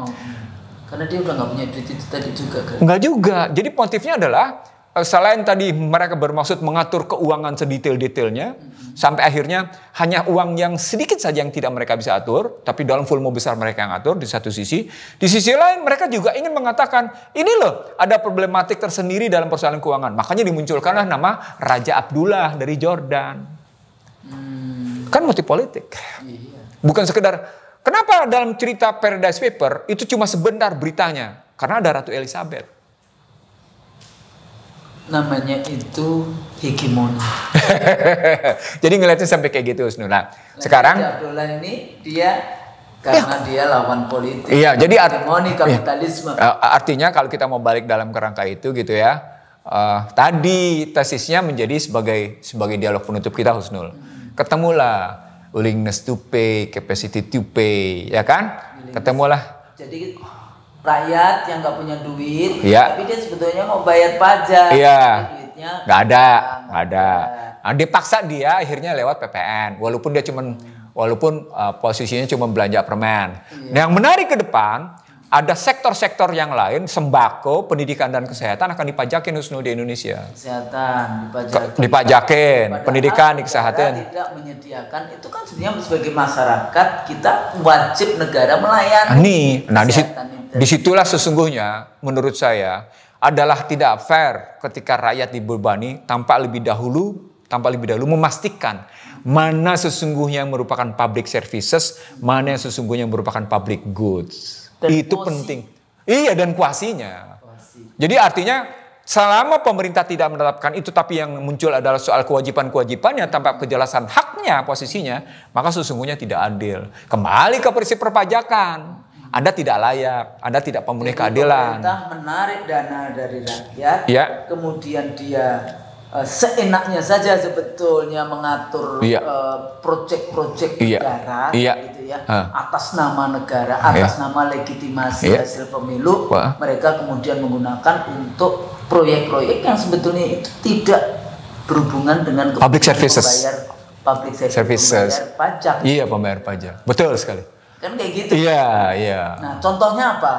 Karena dia udah nggak punya duit itu tadi juga kan? Nggak juga. Jadi motifnya adalah selain tadi mereka bermaksud mengatur keuangan sedetail-detailnya, sampai akhirnya hanya uang yang sedikit saja yang tidak mereka bisa atur, tapi dalam volume besar mereka yang atur di satu sisi. Di sisi lain mereka juga ingin mengatakan, ini loh ada problematik tersendiri dalam persoalan keuangan. Makanya dimunculkanlah nama Raja Abdullah dari Jordan. Kan motif politik. Bukan sekedar, kenapa dalam cerita Paradise Paper itu cuma sebentar beritanya? Karena ada Ratu Elizabeth. Namanya itu hegemoni. Jadi ngeliatnya sampai kayak gitu, Husnul. Nah, sekarang Abdullah ini dia karena dia lawan politik. Iya, jadi hegemoni kapitalisme. Artinya kalau kita mau balik dalam kerangka itu gitu ya. Tadi tesisnya menjadi sebagai dialog penutup kita, Husnul. Ketemulah willingness to pay, capacity to pay, ya kan? Ketemulah. Jadi rakyat yang nggak punya duit, ya, tapi dia sebetulnya mau bayar pajak, duitnya nggak ada. Nah, dipaksa dia akhirnya lewat PPN, walaupun posisinya cuma belanja permen. Nah, yang menarik ke depan ada sektor-sektor yang lain, sembako, pendidikan dan kesehatan akan dipajakin, Husnul, di Indonesia. Kesehatan dipajakin, pendidikan, kesehatan. Tidak menyediakan itu kan sebenarnya sebagai masyarakat kita wajib negara melayani. Nah, disitulah sesungguhnya menurut saya adalah tidak fair ketika rakyat dibebani tanpa lebih dahulu memastikan mana sesungguhnya yang merupakan public services, mana yang sesungguhnya merupakan public goods. Dan itu penting. Iya, dan kuasinya. Jadi artinya selama pemerintah tidak menetapkan itu, tapi yang muncul adalah soal kewajiban-kewajibannya tanpa kejelasan haknya posisinya, maka sesungguhnya tidak adil. Kembali ke prinsip perpajakan. Anda tidak layak, Anda tidak memenuhi keadilan. Pemerintah menarik dana dari rakyat, kemudian dia seenaknya saja sebetulnya mengatur proyek-proyek negara, gitu ya, atas nama negara, atas nama legitimasi hasil pemilu, mereka kemudian menggunakan untuk proyek-proyek yang sebetulnya itu tidak berhubungan dengan public services, pembayar pajak. Iya, pembayar pajak, betul sekali. Kan kayak gitu. Iya. Nah, contohnya apa?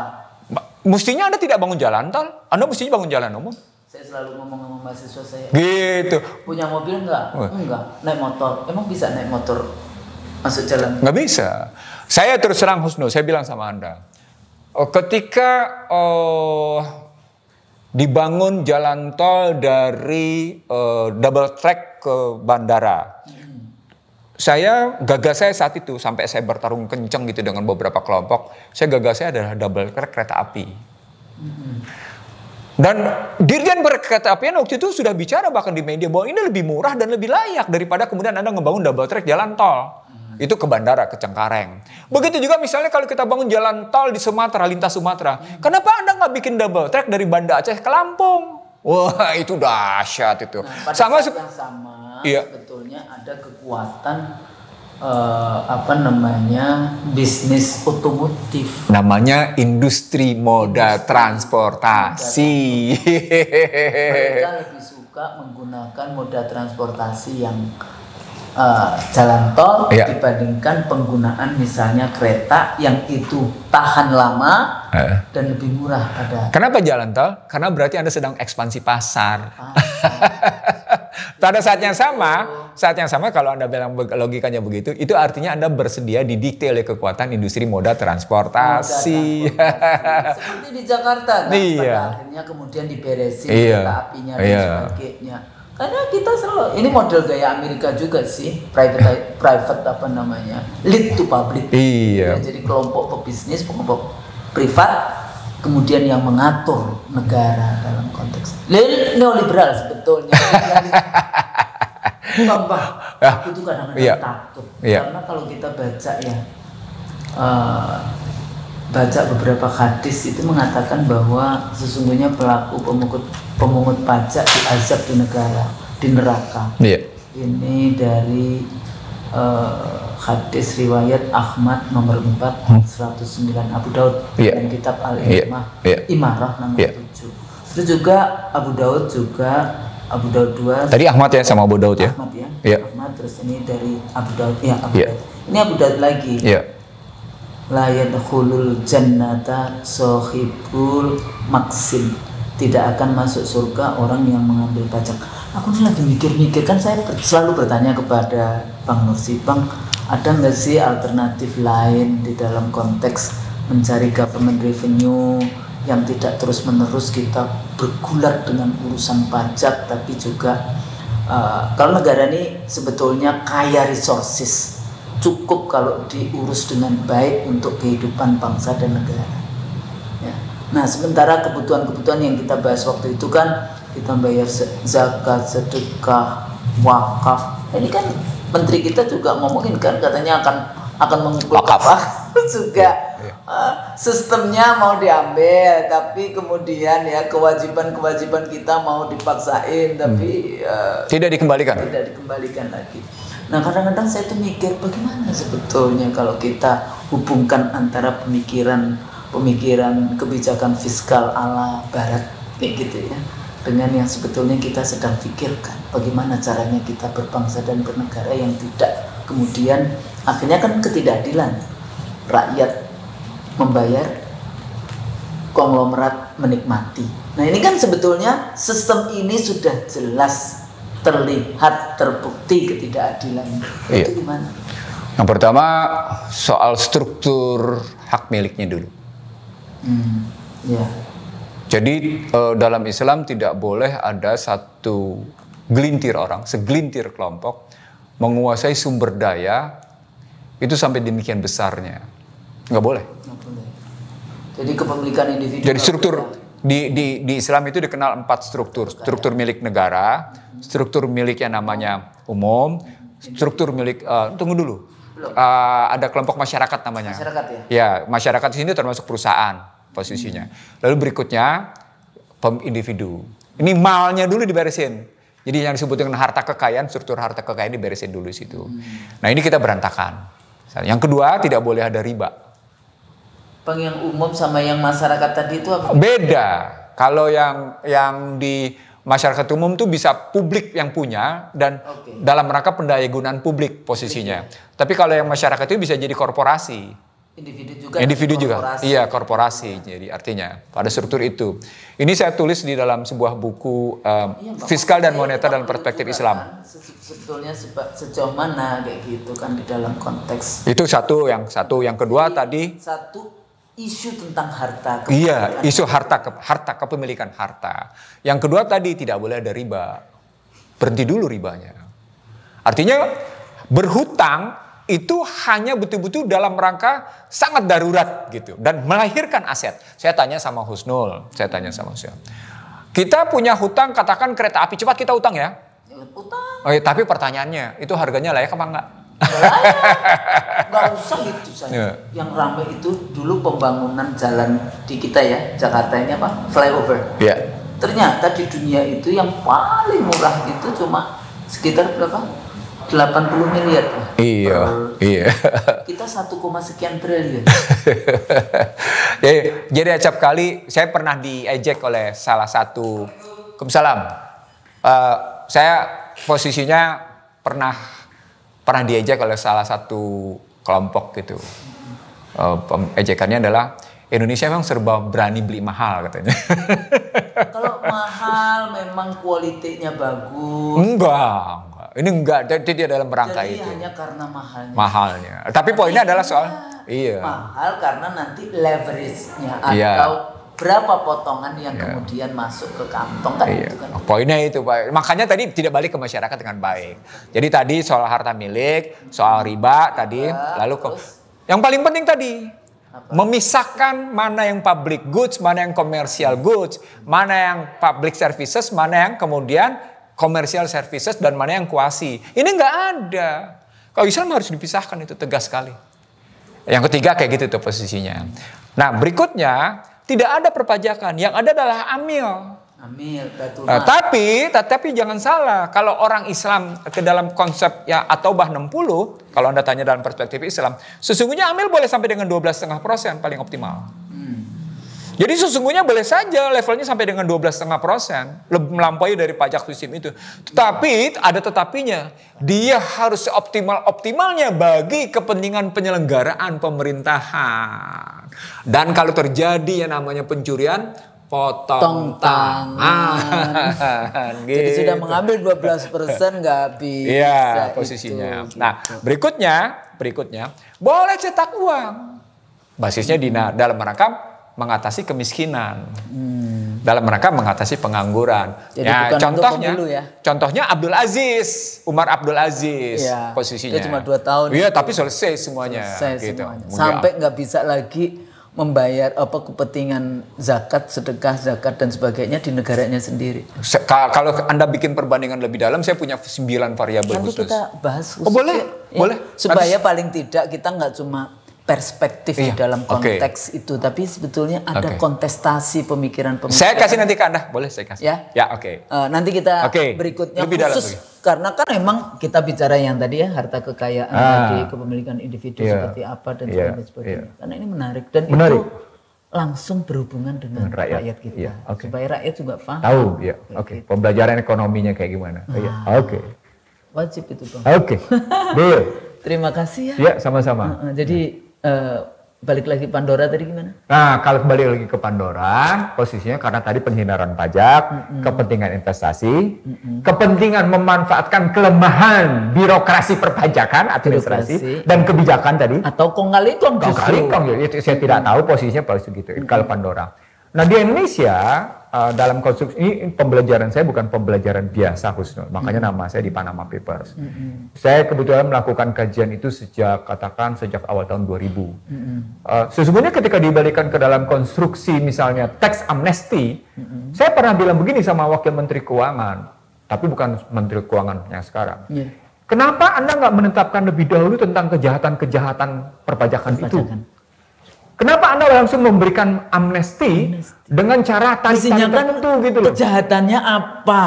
Mestinya Anda tidak bangun jalan tol, Anda mestinya bangun jalan umum. Saya selalu ngomong sama mahasiswa saya. Gitu. Punya mobil enggak? Enggak. Naik motor. Emang bisa naik motor masuk jalan? Nggak bisa. Saya terus terang, Husnul, saya bilang sama Anda. Ketika dibangun jalan tol dari double track ke bandara, gagas saya saat itu sampai saya bertarung kenceng gitu dengan beberapa kelompok. Gagas saya adalah double track kereta api. Dan Dirjen Kereta Apian waktu itu sudah bicara bahkan di media bahwa ini lebih murah dan lebih layak daripada kemudian Anda ngebangun double track jalan tol. Itu ke bandara, ke Cengkareng. Begitu juga misalnya kalau kita bangun jalan tol di Sumatera, lintas Sumatera. Kenapa Anda nggak bikin double track dari Banda Aceh ke Lampung? Wah, itu dahsyat itu. Nah, pada saat yang sama, sebetulnya ada kekuatan bisnis otomotif. Namanya industri moda transportasi. Mereka lebih suka menggunakan moda transportasi yang jalan tol dibandingkan penggunaan misalnya kereta yang itu tahan lama dan lebih murah Kenapa jalan tol? Karena berarti Anda sedang ekspansi pasar. Pada saat yang sama kalau Anda bilang logikanya begitu, itu artinya Anda bersedia didikte oleh kekuatan industri moda transportasi. Seperti di Jakarta kan, pada akhirnya kemudian diberesin kereta apinya dan sebagainya. Karena kita selalu, ini model gaya Amerika juga sih, private apa namanya, lead to public. Iya. Ya, jadi kelompok pebisnis, kelompok privat, kemudian yang mengatur negara dalam konteks neoliberal sebetulnya. Bang, aku tuh kadang-kadang takut karena kalau kita baca ya, baca beberapa hadis itu mengatakan bahwa sesungguhnya pelaku pemungut pajak diazab di neraka. Ini dari hadis riwayat Ahmad nomor 4 109 Abu Daud dan kitab Imarah nomor 7. Terus juga Abu Daud 2. Tadi Ahmad ya sama Abu Daud ya. Ahmad ya. Ahmad, terus ini dari Abu Daud Daud. Ini Abu Daud lagi. La yadkhulul jannata sohibul maksim. Tidak akan masuk surga orang yang mengambil pajak. Aku nih lagi mikir-mikir, kan saya selalu bertanya kepada Bang Nursi, Bang, ada nggak sih alternatif lain di dalam konteks mencari government revenue yang tidak terus-menerus kita bergulat dengan urusan pajak, tapi juga kalau negara ini sebetulnya kaya resources, cukup kalau diurus dengan baik untuk kehidupan bangsa dan negara. Ya. Nah, sementara kebutuhan-kebutuhan yang kita bahas waktu itu kan kita bayar zakat, sedekah, wakaf. Ini kan menteri kita juga ngomongin kan, katanya akan mengikut wakaf juga. Sistemnya mau diambil, tapi kemudian ya kewajiban-kewajiban kita mau dipaksain, tapi tidak dikembalikan lagi. Nah, kadang-kadang saya tuh mikir bagaimana sebetulnya kalau kita hubungkan antara pemikiran kebijakan fiskal ala barat kayak gitu ya, dengan yang sebetulnya kita sedang pikirkan bagaimana caranya kita berbangsa dan bernegara yang tidak kemudian akhirnya kan ketidakadilan, rakyat membayar, konglomerat menikmati. Nah, ini kan sebetulnya sistem ini sudah jelas terlihat, terbukti ketidakadilan. Itu gimana? Yang pertama soal struktur hak miliknya dulu. Jadi dalam Islam tidak boleh ada satu segelintir kelompok menguasai sumber daya itu sampai demikian besarnya. Nggak boleh. Jadi kepemilikan individu. Jadi struktur di Islam itu dikenal 4 struktur. Struktur milik negara, struktur milik yang namanya umum, struktur milik tunggu dulu. Ada kelompok masyarakat namanya. Masyarakat ya? Ya, masyarakat di sini termasuk perusahaan posisinya. Lalu berikutnya individu. Ini malnya dulu diberesin. Jadi yang disebut dengan harta kekayaan, struktur harta kekayaan diberesin dulu di situ. Nah, ini kita berantakan. Yang kedua, tidak boleh ada riba. Bang, yang umum sama yang masyarakat tadi itu apa? Beda. Kalau yang di masyarakat umum tuh bisa publik yang punya dan dalam rangka pendayagunaan publik posisinya. Tapi kalau yang masyarakat itu bisa jadi korporasi. Individu juga. Iya, korporasi. Jadi artinya pada struktur itu. Ini saya tulis di dalam sebuah buku Fiskal dan Moneter dalam Perspektif Islam. Kan, sebetulnya sejauh mana kayak gitu kan di dalam konteks. Itu satu. Yang kedua tadi. Satu isu tentang harta. Iya, isu harta kepemilikan harta. Yang kedua tadi tidak boleh ada riba. Berhenti dulu ribanya. Artinya berhutang itu hanya betul-betul dalam rangka sangat darurat gitu dan melahirkan aset. Saya tanya sama Husnul. Kita punya hutang, katakan kereta api cepat kita utang ya. Utang. Tapi pertanyaannya itu harganya layak apa enggak? Gak usah gitu saya. Yang ramai itu dulu pembangunan jalan di kita ya, Jakarta ini apa? Flyover. Ternyata di dunia itu yang paling murah itu cuma sekitar berapa? 80 miliar. Iya. Kita 1, sekian triliun. Jadi acap kali saya pernah diejek oleh salah satu saya posisinya pernah diejek oleh salah satu kelompok gitu. Ejekannya adalah Indonesia memang serba berani beli mahal katanya. Kalau mahal memang kualitinya bagus. Enggak. Ini enggak, tidak dalam rangka itu. Jadi hanya karena mahalnya. Tapi poinnya adalah soal mahal karena nanti leverage-nya atau berapa potongan yang kemudian masuk ke kantong kan itu kan. Poinnya itu Pak. Makanya tadi tidak balik ke masyarakat dengan baik. Jadi tadi soal harta milik, soal riba tadi, lalu yang paling penting tadi memisahkan mana yang public goods, mana yang commercial goods, mana yang public services, mana yang kemudian commercial services dan mana yang kuasi. Ini nggak ada. Kalau Islam harus dipisahkan, itu tegas sekali. Yang ketiga kayak gitu tuh posisinya. Nah berikutnya tidak ada perpajakan, yang ada adalah amil. Tapi jangan salah, kalau orang Islam ke dalam konsep ya At-Taubah 60, kalau Anda tanya dalam perspektif Islam, sesungguhnya amil boleh sampai dengan 12,5% paling optimal. Jadi sesungguhnya boleh saja levelnya sampai dengan 12,5%, lebih melampaui dari pajak sistem itu. Tetapi ada tetapinya, dia harus optimalnya bagi kepentingan penyelenggaraan pemerintahan. Dan kalau terjadi yang namanya pencurian, potong tangan. Gitu. Jadi sudah mengambil 12% nggak bisa. Iya posisinya. Gitu. Nah berikutnya boleh cetak uang. Basisnya dalam rangka mengatasi kemiskinan, dalam rangka mengatasi pengangguran. Jadi ya, contohnya Abdul Aziz, Umar Abdul Aziz ya, posisinya. Dia cuma 2 tahun. Iya, tapi selesai semuanya. Gitu. Sampai nggak bisa lagi membayar kepentingan zakat, sedekah, zakat dan sebagainya di negaranya sendiri. Kalau Anda bikin perbandingan lebih dalam, saya punya 9 variabel khusus. Nanti kita bahas khusus. Boleh. Supaya paling tidak kita nggak cuma perspektif di dalam konteks itu, tapi sebetulnya ada kontestasi pemikiran. Saya kasih nanti ke Anda, boleh saya kasih? Ya, oke. Nanti kita berikutnya lebih khusus, karena kan memang kita bicara yang tadi ya, harta kekayaan tadi, kepemilikan individu seperti apa dan sebagainya. Karena ini menarik dan itu langsung berhubungan dengan rakyat kita, supaya rakyat juga paham. Tahu, pembelajaran ekonominya kayak gimana? Wajib itu Bang. Terima kasih ya. Ya, sama-sama. Jadi balik lagi Pandora tadi gimana? Nah, kalau balik lagi ke Pandora, posisinya karena tadi penghindaran pajak, kepentingan investasi, kepentingan memanfaatkan kelemahan birokrasi perpajakan, administrasi, dan kebijakan tadi. Atau kong kali kong. Itu saya tidak tahu posisinya pada segitu. Kalau Pandora. Nah di Indonesia dalam konstruksi ini pembelajaran saya bukan pembelajaran biasa Husnul, makanya nama saya di Panama Papers. Saya kebetulan melakukan kajian itu sejak awal tahun 2000. Sesungguhnya ketika dibalikan ke dalam konstruksi misalnya tax amnesty, saya pernah bilang begini sama Wakil Menteri Keuangan, tapi bukan Menteri Keuangan yang sekarang. Kenapa Anda nggak menetapkan lebih dahulu tentang kejahatan perpajakan itu? Kenapa Anda langsung memberikan amnesti dengan cara tarik-tarik tertentu gitu loh? Kejahatannya apa?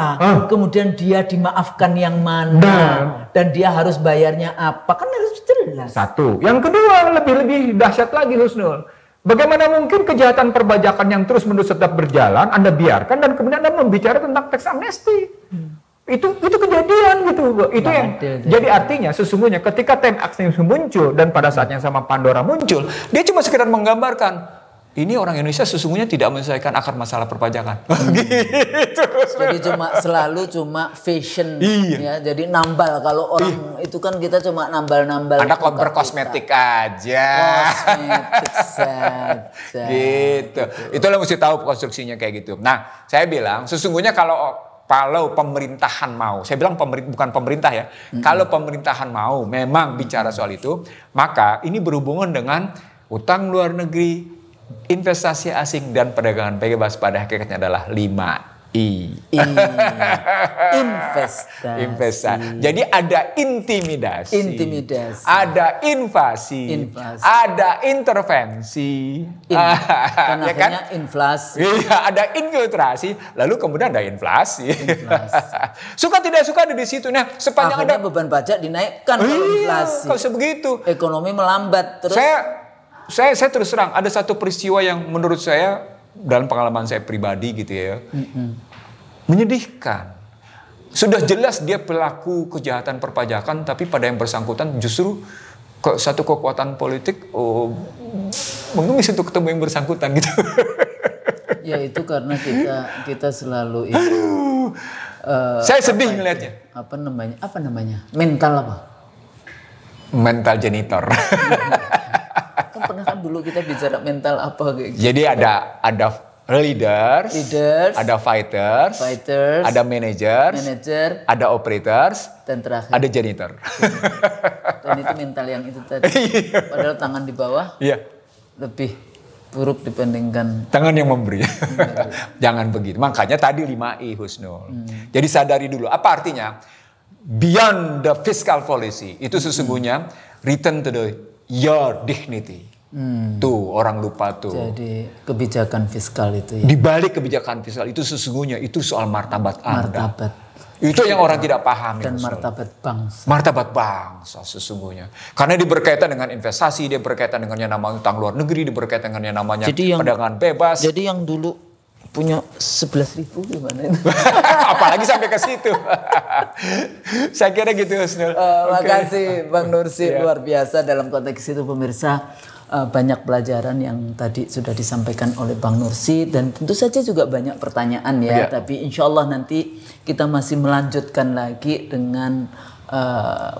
Kemudian dia dimaafkan yang mana? Dan dia harus bayarnya apa? Kan harus jelas. Satu. Yang kedua lebih dahsyat lagi Husnul. Bagaimana mungkin kejahatan perpajakan yang terus-menerus tetap berjalan Anda biarkan dan kemudian Anda membicara tentang tax amnesty? Itu kejadian gitu. Itu yang jadi artinya sesungguhnya ketika tax amnesty muncul dan pada saat yang sama Pandora muncul, dia cuma sekedar menggambarkan ini orang Indonesia sesungguhnya tidak menyelesaikan akar masalah perpajakan. Gitu. Jadi selalu fashion ya. Jadi nambal kalau orang itu kan kita cuma nambal-nambal. Anda berkosmetik aja. Kosmetik saja. Gitu. Itulah mesti tahu konstruksinya kayak gitu. Nah, saya bilang sesungguhnya kalau pemerintahan mau, saya bilang bukan pemerintah ya, kalau pemerintahan mau memang bicara soal itu, maka ini berhubungan dengan utang luar negeri, investasi asing, dan perdagangan bebas. Pada hakikatnya adalah 5I. Investasi. Jadi ada intimidasi. Ada invasi. Ada intervensi. Kan akhirnya inflasi. Iya, ada infiltrasi, lalu kemudian ada inflasi. Suka tidak suka ada di situ. Nah, sepanjang akhirnya beban pajak dinaikkan kalau inflasi. Kalau sebegitu. Ekonomi melambat terus. Saya terus terang ada satu peristiwa yang menurut saya dalam pengalaman saya pribadi gitu ya. Menyedihkan. Sudah jelas dia pelaku kejahatan perpajakan, tapi pada yang bersangkutan justru satu kekuatan politik mengemis untuk ketemu yang bersangkutan gitu. Ya itu karena kita selalu itu. Saya sedih ngelihatnya. Apa namanya? Mental apa? Mental janitor. Kan pernah kan dulu kita bicara mental apa kayak gitu. Jadi ada leaders, ada fighters, ada managers, ada operators, dan terakhir ada janitor. Dan itu mental yang itu tadi. Padahal tangan di bawah lebih buruk dibandingkan tangan yang memberi. Jangan begitu. Makanya tadi 5I Husnul. Jadi sadari dulu. Apa artinya? Beyond the fiscal policy. Itu sesungguhnya return to your dignity. Tuh orang lupa tuh. Jadi kebijakan fiskal itu ya. Di balik kebijakan fiskal itu sesungguhnya itu soal martabat Anda. Martabat. Itu yang orang tidak paham. Dan martabat bangsa. Martabat bangsa sesungguhnya. Karena dia berkaitan dengan investasi, dia berkaitan dengan yang namanya utang luar negeri, dia berkaitan dengan yang namanya perdagangan bebas. Jadi yang dulu punya 11.000 gimana itu? Apalagi sampai ke situ. Saya kira gitu Husnul. Makasih Bang Nursi, luar biasa dalam konteks itu pemirsa. Banyak pelajaran yang tadi sudah disampaikan oleh Bang Nursi dan tentu saja juga banyak pertanyaan ya. Tapi insya Allah nanti kita masih melanjutkan lagi dengan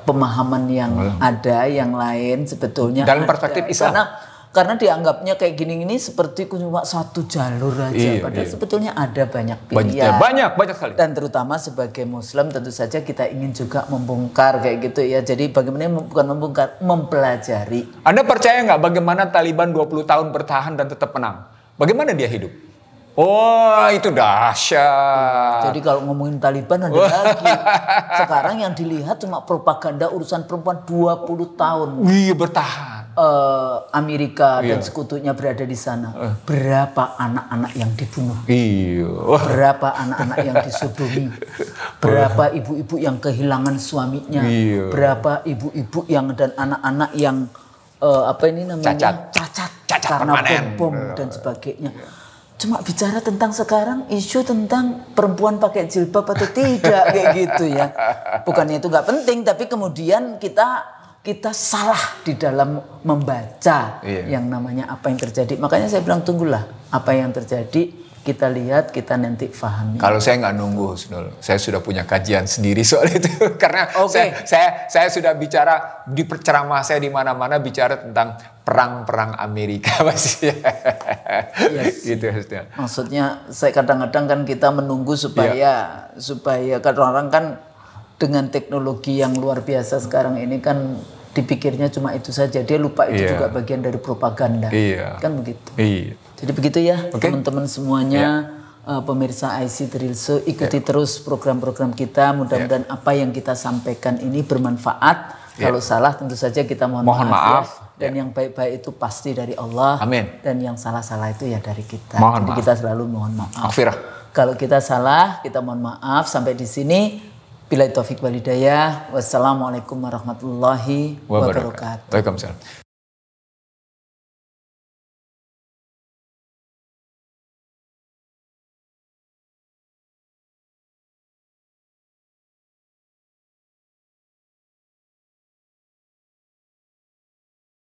pemahaman yang ada, yang lain sebetulnya. Dalam perspektif Islam. Karena dianggapnya kayak gini-gini seperti cuma satu jalur aja. Padahal sebetulnya ada banyak pilihan. Banyak sekali. Dan terutama sebagai Muslim tentu saja kita ingin juga membongkar kayak gitu ya. Jadi bagaimana bukan membongkar, mempelajari. Anda percaya nggak bagaimana Taliban 20 tahun bertahan dan tetap menang? Bagaimana dia hidup? Oh, itu dahsyat. Jadi kalau ngomongin Taliban ada lagi. Sekarang yang dilihat cuma propaganda urusan perempuan 20 tahun. Iya, bertahan. Amerika dan sekutunya berada di sana. Berapa anak-anak yang dibunuh? Iya. Berapa anak-anak yang disodomi? Berapa ibu-ibu yang kehilangan suaminya? Iya. Berapa ibu-ibu yang dan anak-anak yang cacat karena bom dan sebagainya. Cuma bicara tentang sekarang isu tentang perempuan pakai jilbab atau tidak kayak gitu ya. Bukannya itu nggak penting, tapi kemudian kita salah di dalam membaca yang namanya apa yang terjadi. Makanya saya bilang tunggulah apa yang terjadi. Kita lihat, kita nanti pahami. Kalau saya nggak nunggu, saya sudah punya kajian sendiri soal itu. Karena saya sudah bicara di ceramah saya di mana-mana bicara tentang perang Amerika masih. Gitu. Maksudnya saya kadang-kadang kan kita menunggu supaya kadang-kadang kan dengan teknologi yang luar biasa sekarang ini kan dipikirnya cuma itu saja. Dia lupa itu juga bagian dari propaganda. Kan begitu. Jadi begitu ya teman-teman semuanya, pemirsa IC The Real Show, ikuti terus program-program kita. Mudah-mudahan apa yang kita sampaikan ini bermanfaat. Kalau salah tentu saja kita mohon maaf. Ya. Dan yang baik-baik itu pasti dari Allah. Amin. Dan yang salah-salah itu ya dari kita. Jadi kita selalu mohon maaf. Akhirah. Kalau kita salah, kita mohon maaf. Sampai di sini. Billahi taufiq wal hidayah. Wassalamualaikum warahmatullahi wabarakatuh. Waalaikumsalam.